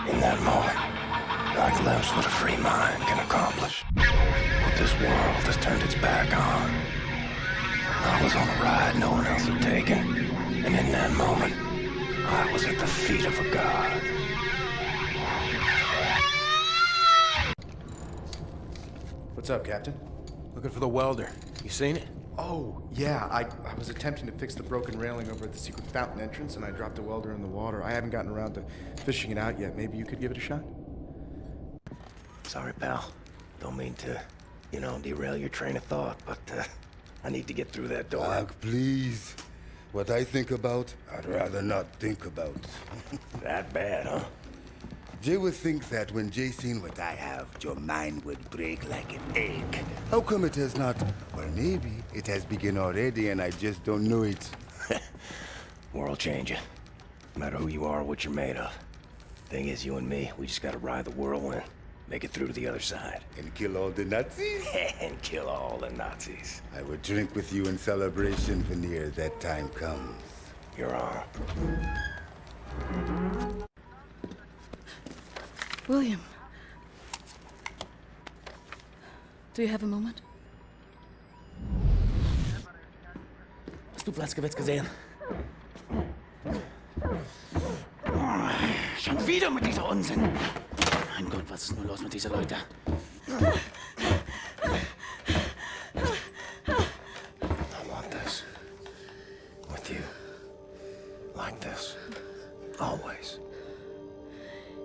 Speaker 3: In that moment, I glimpsed what a free mind can accomplish. What this world has turned its back on. I was on a ride no one else had taken, and in that moment, I was at the feet of a god.
Speaker 6: What's up, Captain?
Speaker 3: Looking for the welder. You seen it?
Speaker 6: Oh, yeah. I was attempting to fix the broken railing over at the secret fountain entrance, and I dropped the welder in the water. I haven't gotten around to fishing it out yet. Maybe you could give it a shot?
Speaker 3: Sorry, pal. Don't mean to, derail your train of thought, but I need to get through that door.
Speaker 21: Doc, please. What I think about, I'd rather not think about.
Speaker 3: That bad, huh?
Speaker 21: Jay would think that when Jay seen what I have, your mind would break like an egg. How come it has not? Well, maybe it has begun already and I just don't know it.
Speaker 3: World changing. No matter who you are or what you're made of. Thing is, you and me, we just gotta ride the whirlwind. make it through to the other side.
Speaker 21: And kill all the Nazis?
Speaker 3: And kill all the Nazis.
Speaker 21: I will drink with you in celebration when that time comes.
Speaker 3: You're on.
Speaker 14: William. Do you have a moment?
Speaker 15: Hast du Blaskowitz gesehen? Schon wieder mit dieser Unsinn. Mein Gott, was ist nur los mit diesen Leuten?
Speaker 3: I want this. With you. Like this. Always.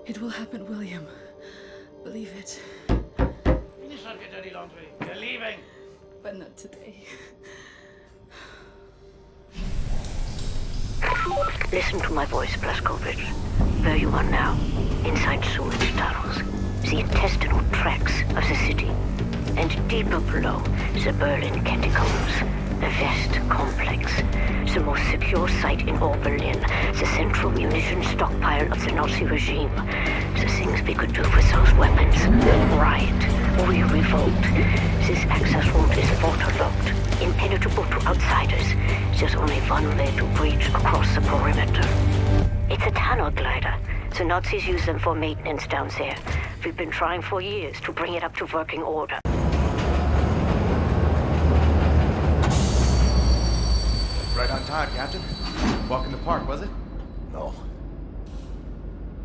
Speaker 14: It will happen, William. Believe it.
Speaker 15: Finish up your dirty laundry. We're leaving.
Speaker 14: But not today.
Speaker 17: Listen to my voice, Blazkowicz. Where you are now, inside sewage tunnels, the intestinal tracts of the city, and deeper below, the Berlin catacombs, the West complex, the most secure site in all Berlin, the central munition stockpile of the Nazi regime. The things we could do with those weapons. Riot. We revolt. This access route is waterlogged, impenetrable to outsiders. There's only one way to breach across the perimeter. It's a tunnel glider. The Nazis use them for maintenance down there. We've been trying for years to bring it up to working order.
Speaker 4: Right on time, Captain. Walk in the park, was it?
Speaker 3: No.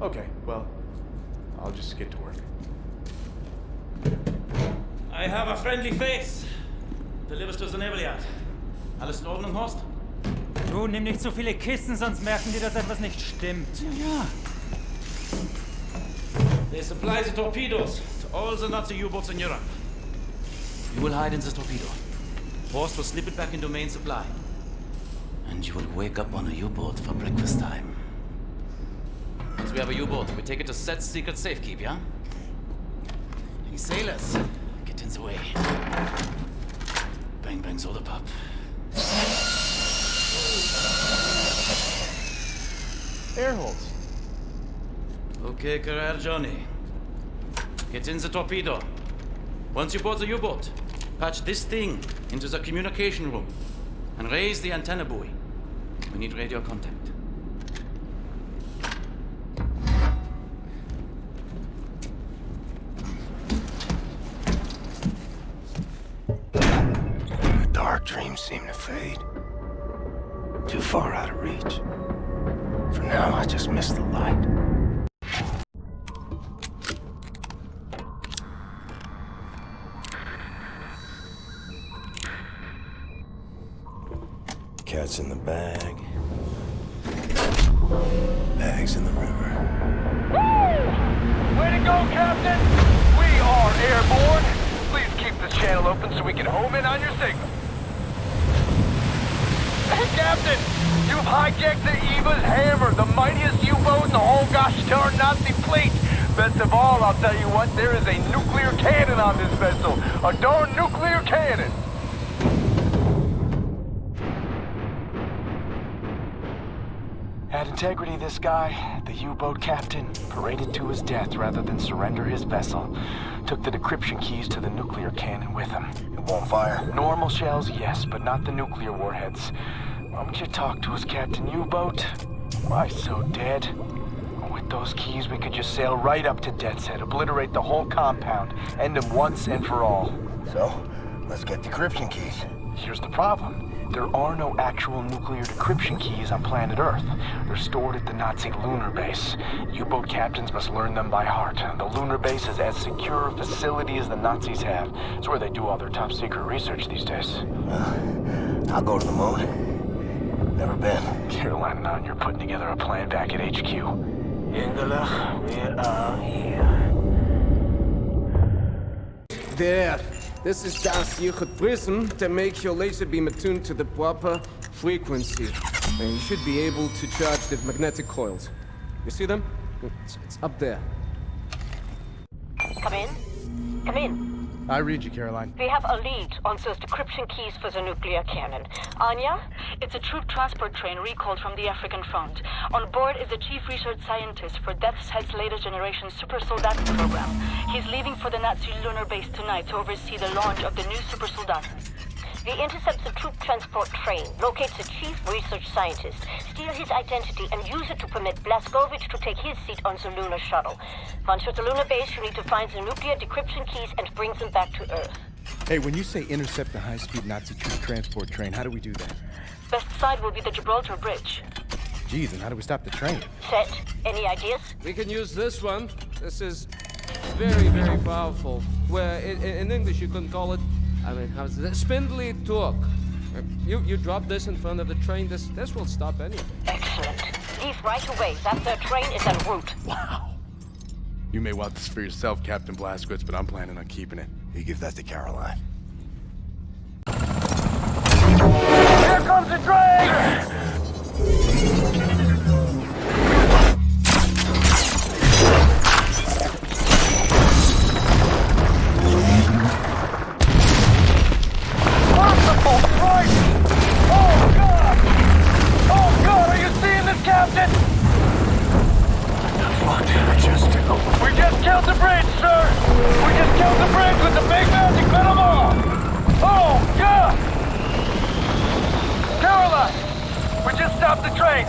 Speaker 4: Okay, well, I'll just get to work.
Speaker 15: I have a friendly face. Delivers to the naval yard. Alles in Ordnung, Horst?
Speaker 10: Du, nimm nicht so viele Kisten, sonst merken die, dass etwas nicht stimmt.
Speaker 15: Ja. They supply the torpedoes to all the Nazi U-boats in Europe. You will hide in the torpedo. Horst will slip it back into main supply. And you will wake up on a U-boat for breakfast time. Once we have a U-boat, we take it to Set's secret safekeep, yeah? Any sailors, get in the way. Bang bang soda pop.
Speaker 4: Air holes.
Speaker 15: Okay, career Johnny. Get in the torpedo. Once you board the U-boat, patch this thing into the communication room and raise the antenna buoy. We need radio contact.
Speaker 3: The dark dreams seem to fade. Too far out of reach. For now, I just miss the light. Cat's in the bag. Bag's in the river.
Speaker 12: Way to go, Captain! We are airborne. Please keep this channel open so we can home in on your signal. Hey, Captain! You've hijacked the Eva's Hammer, the mightiest U-boat in the whole gosh darn Nazi fleet. Best of all, I'll tell you what, there is a nuclear cannon on this vessel. A darn nuclear cannon! Had integrity, this guy. The U-boat captain paraded to his death rather than surrender his vessel. Took the decryption keys to the nuclear cannon with him.
Speaker 3: It won't fire?
Speaker 12: Normal shells, yes, but not the nuclear warheads. Why don't you talk to us, Captain U-boat? Why so dead? With those keys, we could just sail right up to Death's Head, obliterate the whole compound, end them once and for all.
Speaker 3: So, let's get decryption keys.
Speaker 12: Here's the problem. There are no actual nuclear decryption keys on planet Earth. They're stored at the Nazi lunar base. U-boat captains must learn them by heart. The lunar base is as secure a facility as the Nazis have. It's where they do all their top secret research these days.
Speaker 3: I'll go to the moon. Never been.
Speaker 12: Carolina and you're putting together a plan back at HQ.
Speaker 3: Engelach, we are here.
Speaker 2: There. This is Das Yichud prism to make your laser beam attuned to the proper frequency. And you should be able to charge the magnetic coils. You see them? It's up there.
Speaker 17: Come in. Come in.
Speaker 4: I read you, Caroline.
Speaker 9: We have a lead on those decryption keys for the nuclear cannon. Anya?
Speaker 14: It's a troop transport train recalled from the African front. On board is the chief research scientist for Death's Head's latest generation super soldat program. He's leaving for the Nazi lunar base tonight to oversee the launch of the new super soldat.
Speaker 9: We intercept the troop transport train, locate the chief research scientist, steal his identity, and use it to permit Blazkowicz to take his seat on the lunar shuttle. Once you're at the lunar base, you need to find the nuclear decryption keys and bring them back to Earth.
Speaker 4: Hey, when you say intercept the high-speed Nazi troop transport train, how do we do that?
Speaker 14: Best side will be the Gibraltar Bridge.
Speaker 4: Geez, and how do we stop the train?
Speaker 9: Set. Any ideas?
Speaker 13: We can use this one. This is very, very powerful. Where in English you can call it, I mean, how's it? Spindly torque. You drop this in front of the train, this will stop anything.
Speaker 9: Excellent. Leave right away. That third train is en route.
Speaker 4: Wow. You may want this for yourself, Captain Blazkowicz, but I'm planning on keeping it.
Speaker 3: You give that to Caroline.
Speaker 5: Here comes the train! Merciful Christ! Oh, God! Oh, God, are you seeing this, Captain?
Speaker 3: What the fuck did I just do?
Speaker 5: We just killed the bridge, sir! We just killed the bridge with the big magic metal bomb! Oh, God! Caroline! We just stopped the train.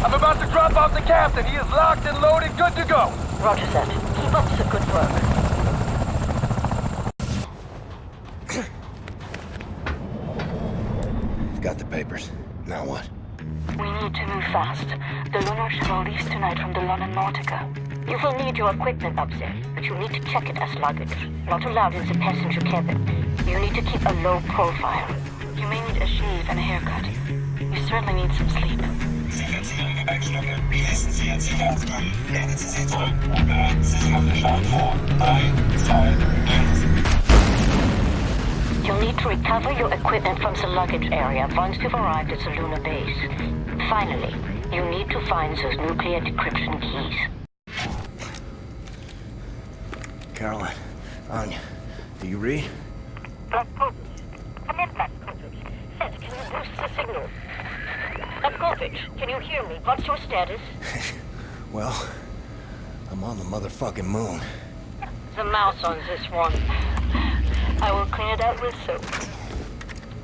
Speaker 5: I'm about to drop off the captain. He is locked and loaded, good to go.
Speaker 9: Roger that. Keep up the good work.
Speaker 3: Got the papers. Now what?
Speaker 14: We need to move fast. The lunar shuttle leaves tonight from the London Nautica.
Speaker 9: You will need your equipment up there, but you need to check it as luggage. Not allowed in the passenger cabin. You need to keep a low profile.
Speaker 14: You may need a shave and a haircut. You certainly need some sleep.
Speaker 9: You'll need to recover your equipment from the luggage area once you've arrived at the lunar base. Finally, you need to find those nuclear decryption keys.
Speaker 3: Caroline, Anya, do you read?
Speaker 9: Blazkowicz. Come in, Blazkowicz. Seth, can you boost the signal? Blazkowicz, can you hear me? What's your status?
Speaker 3: Well, I'm on the motherfucking moon.
Speaker 9: The mouse on this one. I will clean it out with soap.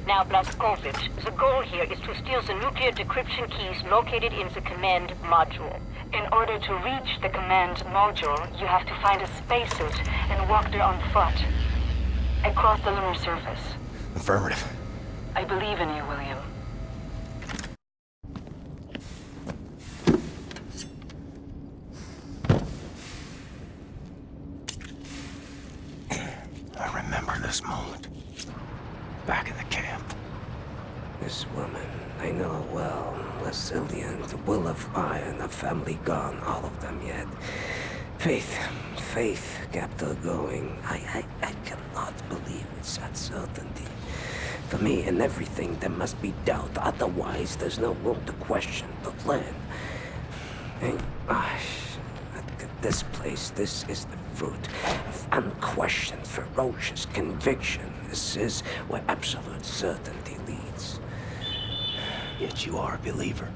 Speaker 9: Now, Blazkowicz, the goal here is to steal the nuclear decryption keys located in the command module.
Speaker 14: In order to reach the command module, you have to find a spacesuit and walk there on foot. Across the lunar surface.
Speaker 3: Affirmative.
Speaker 14: I believe in you, William.
Speaker 3: I remember this moment. Back in the camp.
Speaker 8: This woman, I know her well. Resilient, will of iron, a family gone, all of them yet. Faith kept her going. I cannot believe it's that certainty. For me, in everything, there must be doubt. Otherwise, there's no room to question, to learn. And, this place, this is the fruit of unquestioned, ferocious conviction. This is where absolute certainty leads.
Speaker 3: Yet you are a believer.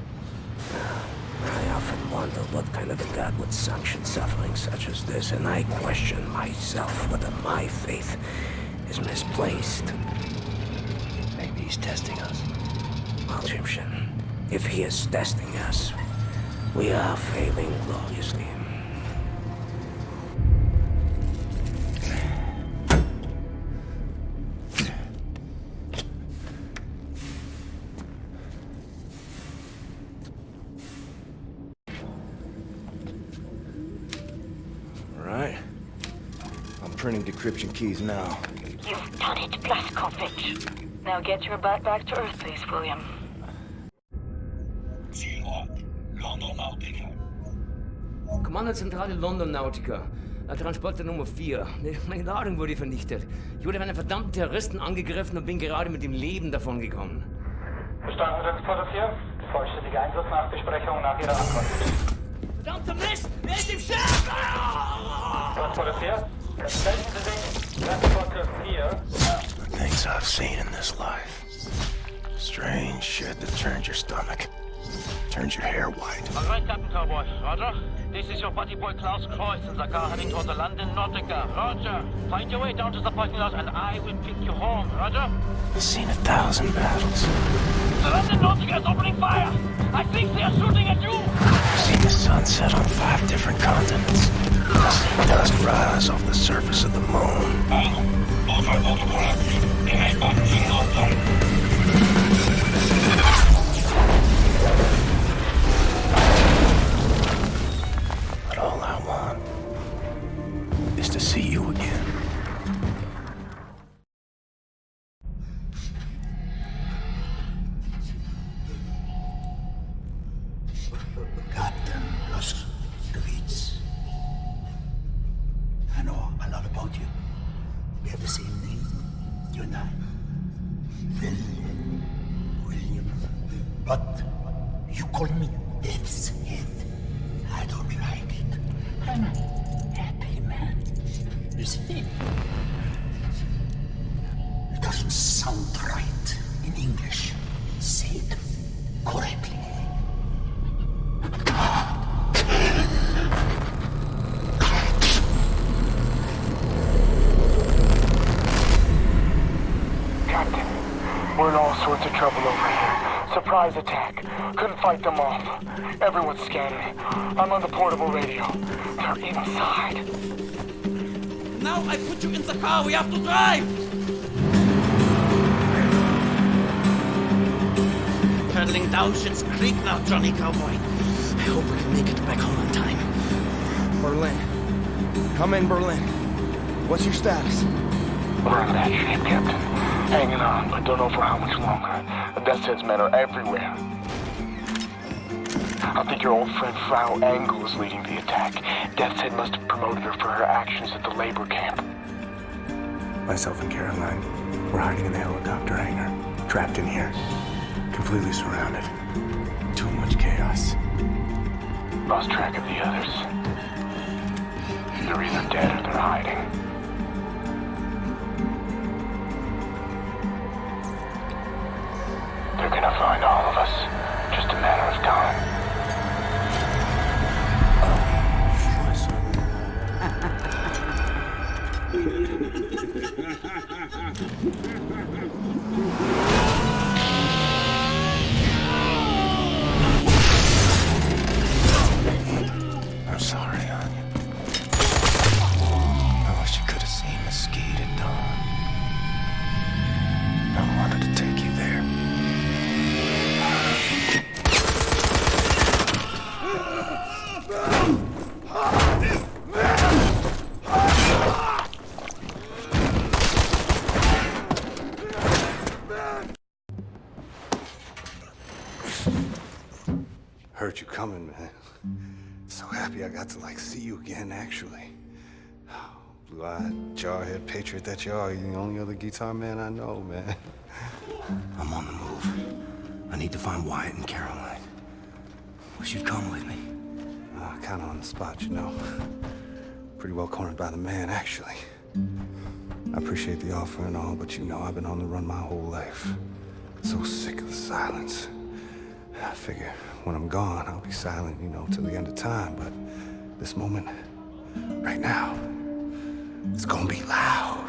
Speaker 8: I often wonder what kind of a God would sanction suffering such as this, and I question myself whether my faith is misplaced.
Speaker 3: Maybe he's testing us.
Speaker 8: Well, Egyptian, if he is testing us, we are failing gloriously.
Speaker 3: Printing decryption keys now.
Speaker 9: You've done it, Blazkowicz.
Speaker 14: Now get your butt back to Earth, please, William.
Speaker 5: Zielort, London Nautica.
Speaker 13: Kommandozentrale London Nautica. Transporter Nummer 4. Meine Ladung wurde vernichtet. Ich wurde von einem verdammten Terroristen angegriffen und bin gerade mit dem Leben davongekommen.
Speaker 10: Verstanden, Transporter 4. Vollständige Einsatznachbesprechung nach Ihrer Ankunft.
Speaker 13: Verdammter Mist! Wer ist im Schiff?
Speaker 10: Transporter 4.
Speaker 1: The things I've seen in this life. Strange shit that turns your stomach. Turns your hair white.
Speaker 7: All right, Captain Cowboy. Roger. This is your buddy boy Klaus Kreuz in the car heading toward the London Nautica. Roger. Find your way down to the parking lot and I will pick you home. Roger.
Speaker 1: I've seen 1,000 battles.
Speaker 7: The London Nautica is opening fire. I think they are shooting at you.
Speaker 1: I've seen the sun set on 5 different continents. I've seen dust rise off the surface of the moon. But all I want is to see you again.
Speaker 18: Captain Blaskowitz. I know a lot about you. We have the same name, you and I. William. But you call me Death's Head. I don't like it. I'm a happy man. You see? It doesn't sound right in English. Say it correctly.
Speaker 12: Captain, we're in all sorts of trouble over here. Surprise attack. Couldn't fight them off. Everyone's scattered. I'm on the portable radio. They're inside.
Speaker 15: Now I put you in the car. We have to drive. Pedaling down Schitt's Creek now, Johnny Cowboy. I hope we can make it back home in time.
Speaker 6: Berlin. Come in, Berlin. What's your status?
Speaker 12: We're in bad shape, Captain. Hanging on, but don't know for how much longer. The Death's Head's men are everywhere. I think your old friend Frau Engel is leading the attack. Death's Head must have promoted her for her actions at the labor camp.
Speaker 4: Myself and Caroline, we're hiding in the helicopter hangar. Trapped in here. Completely surrounded. Too much chaos.
Speaker 12: Lost track of the others. They're either dead or they're hiding. They're gonna find all of us. Just a matter of time.
Speaker 1: I'm sorry, Anya. I wish you could have seen Mesquite at dawn. I wanted to take you there.
Speaker 16: Heard you coming, man. So happy I got to, see you again, actually. Blue-eyed, jarhead patriot that you are. You're the only other guitar man I know, man.
Speaker 3: I'm on the move. I need to find Wyatt and Caroline. Wish you'd come with me.
Speaker 16: Kinda on the spot, you know. Pretty well cornered by the man, actually. I appreciate the offer and all, but you know I've been on the run my whole life. So sick of the silence. I figure when I'm gone, I'll be silent, till the end of time, but this moment, right now, it's gonna be loud.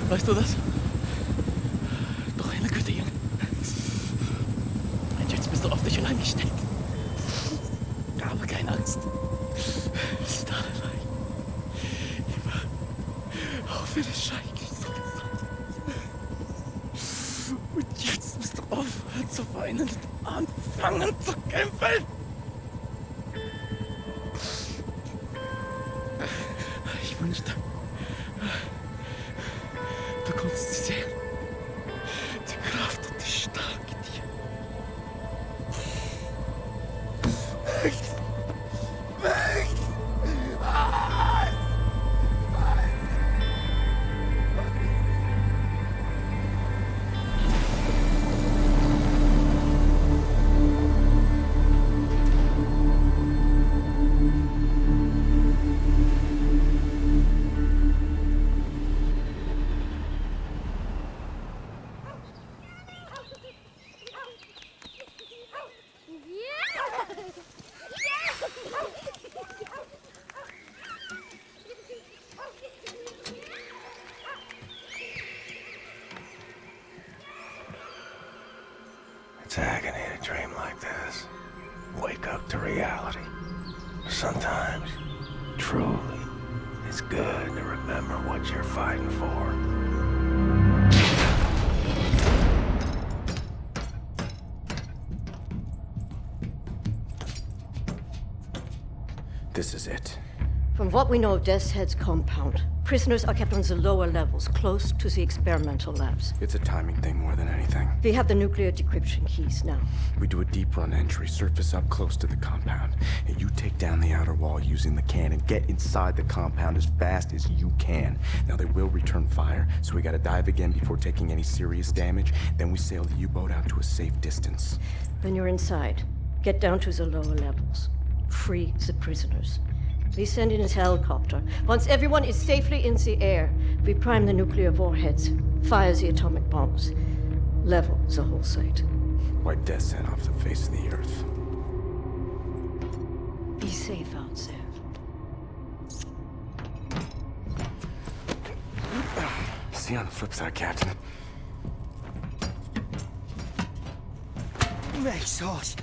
Speaker 2: Weißt du das? Doch eine Güte, Junge. jetzt. Ist allein. Immer auch für den Schein gesagt. Und jetzt musst du aufhören zu weinen und anfangen zu kämpfen. Ich wünschte, du konntest sie sehen. Die Kraft und die Stärke dir. Weg! Weg!
Speaker 1: It's agony to dream like this. Wake up to reality. Sometimes, truly, it's good to remember what you're fighting for.
Speaker 4: This is it.
Speaker 17: From what we know of Death's Head's compound, prisoners are kept on the lower levels, close to the experimental labs.
Speaker 4: It's a timing thing more than anything.
Speaker 17: We have the nuclear decryption keys now.
Speaker 4: We do a deep run entry, surface up close to the compound, and you take down the outer wall using the cannon. Get inside the compound as fast as you can. Now they will return fire, so we gotta dive again before taking any serious damage. Then we sail the U-boat out to a safe distance.
Speaker 17: When you're inside, get down to the lower levels. Free the prisoners. We send in his helicopter. Once everyone is safely in the air, we prime the nuclear warheads, fire the atomic bombs, level the whole site.
Speaker 4: Wipe Death's Head off the face of the earth.
Speaker 17: Be safe out there.
Speaker 4: See you on the flip side, Captain.
Speaker 6: Makes us.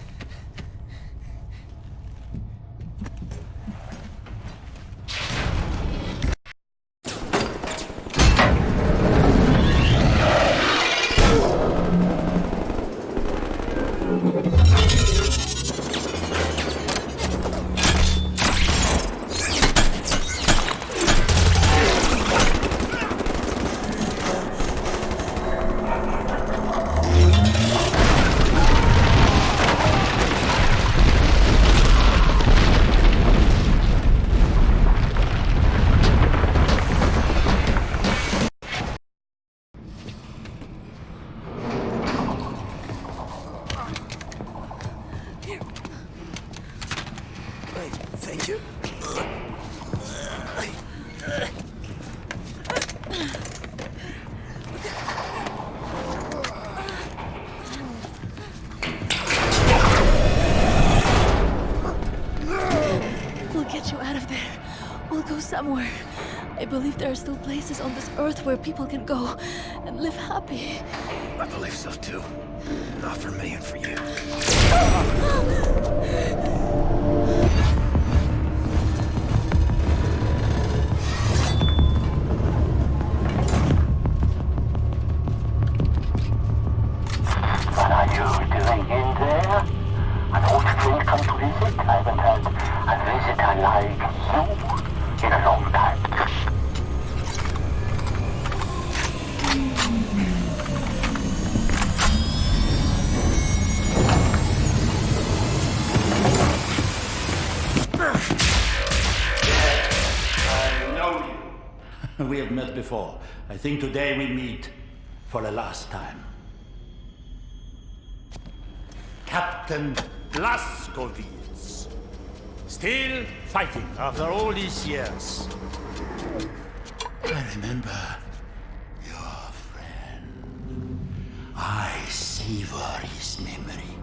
Speaker 6: Thank you.
Speaker 14: We'll get you out of there. We'll go somewhere. I believe there are still places on this earth where people can go and live happy.
Speaker 1: I believe so too. Not for me and for you.
Speaker 18: What are you doing in there? An old friend come to visit? I haven't had a visitor like you in a long time.
Speaker 19: I know you. We have met before. I think today we meet for the last time. Captain Blazkowicz. Still fighting after all these years. I remember your friend. I savor his memory.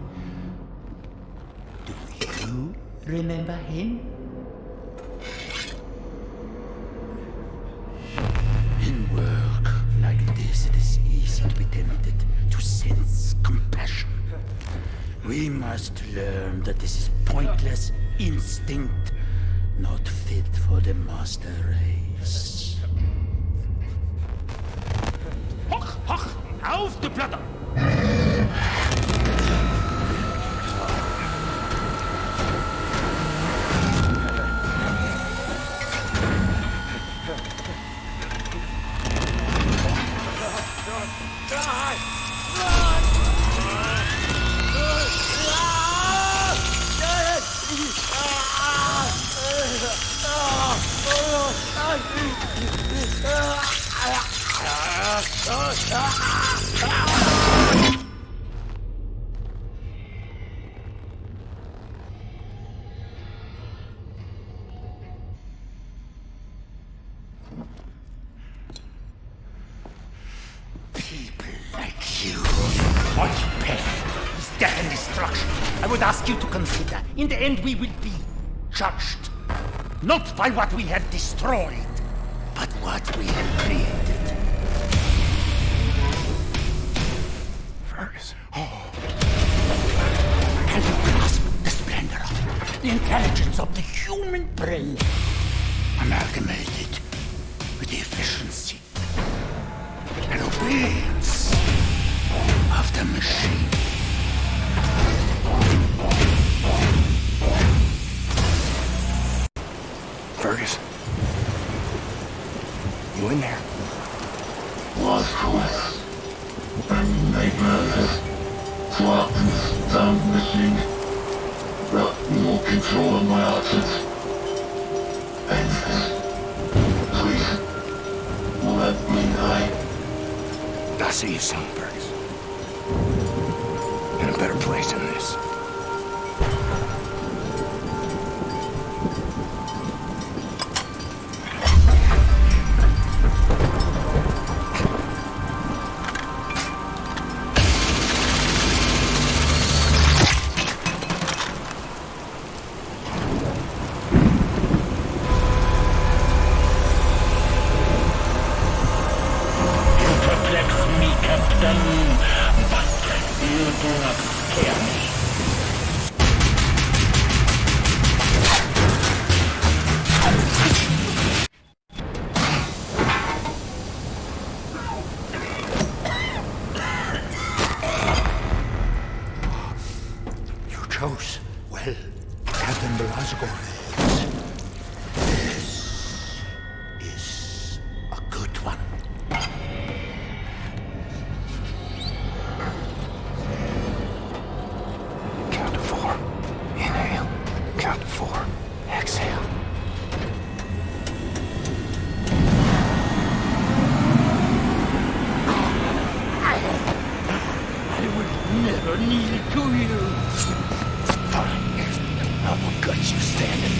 Speaker 19: Do you remember him? In work like this, it is easy to be tempted to sense compassion. We must learn that this is pointless instinct, not fit for the master race.
Speaker 18: Hoch, hoch, auf die Platte!
Speaker 19: People like you. Our path is death and destruction. I would ask you to consider, in the end we will be judged. Not by what we have destroyed, but what we have created.
Speaker 1: Fergus.
Speaker 19: Oh. Can you grasp the splendor of it? The intelligence of the human brain, amalgamated with the efficiency and obedience of the machine.
Speaker 3: Fergus. You in there?
Speaker 20: Was choice. And make murders. Swap this damn machine. Got more control of my actions. And please, let me die.
Speaker 3: I'll see you soon, Fergus. In a better place than this.
Speaker 19: Chose well, Captain Blazgo. This is a good one.
Speaker 3: Count to 4. Inhale. Count to 4. Exhale.
Speaker 19: I will never kneel to you. I will gut you standing.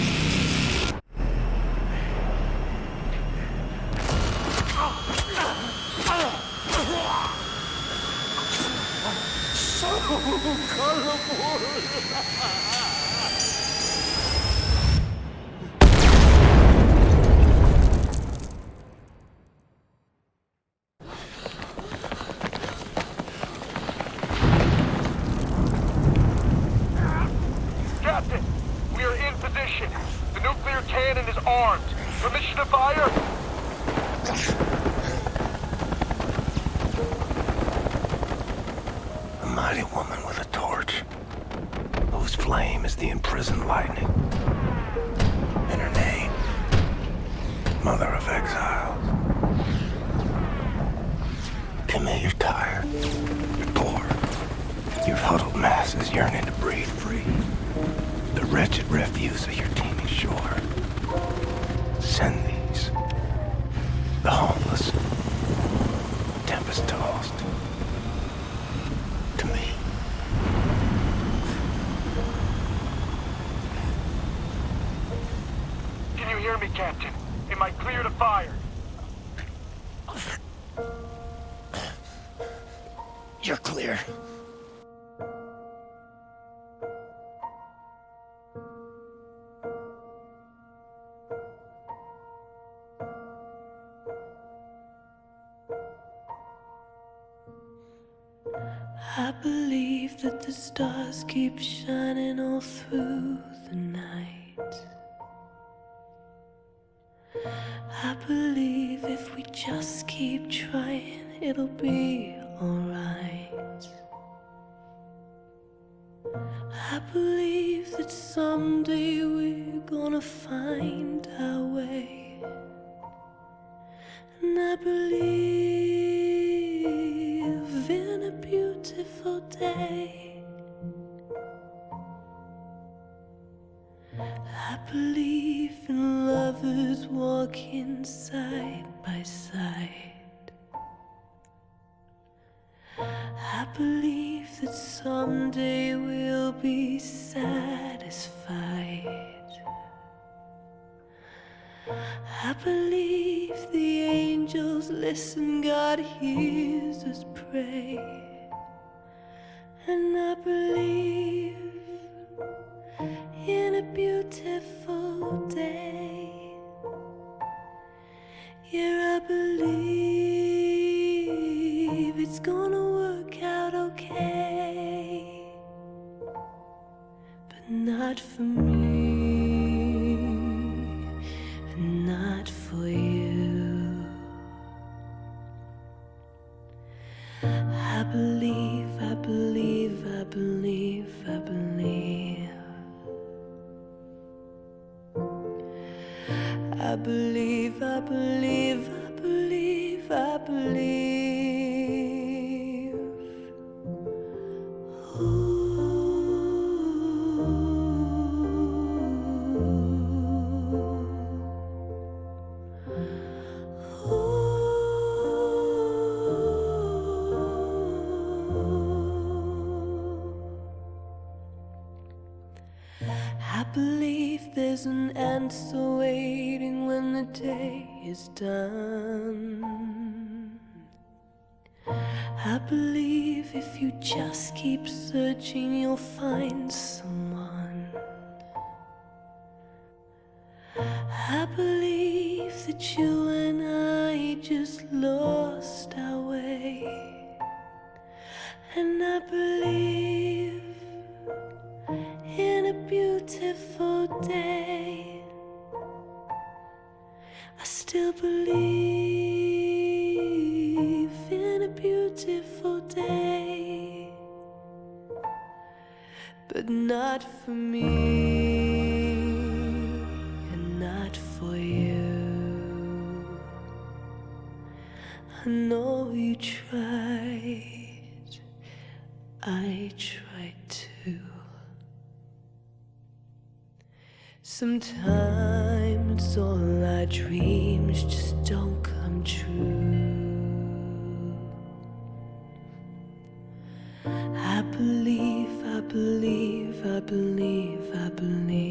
Speaker 18: So colorful!
Speaker 6: Captain, we are in position. The nuclear cannon is armed. Permission to fire?
Speaker 3: A mighty woman with a torch, whose flame is the imprisoned lightning. And her name, Mother of Exiles. Camille, you're tired. You're bored. Your huddled masses yearning to breathe free. The wretched refuse of your teeming shore. Send these. The homeless. Tempest-tossed. To me.
Speaker 6: Can you hear me, Captain? Am I clear to fire?
Speaker 3: You're clear.
Speaker 11: I believe that the stars keep shining all through the night. I believe if we just keep trying, it'll be alright. I believe that someday we're gonna find our way. And I believe in a beautiful day. I believe in lovers walking side by side. I believe that someday we'll be satisfied. I believe the angels listen, God hears us pray. And I believe in a beautiful day. Yeah, I believe it's gonna work out okay. But not for me, and not for you. I believe, I believe, I believe, I believe. I believe, I believe, I believe, I believe. I believe there's an answer waiting when the day is done. I believe if you just keep searching, you'll find someone. I believe that you and I just lost our way. And I believe in a beautiful day. I still believe in a beautiful day. But not for me, and not for you. I know you tried, I tried too. Sometimes all our dreams just don't come true. I believe, I believe, I believe, I believe.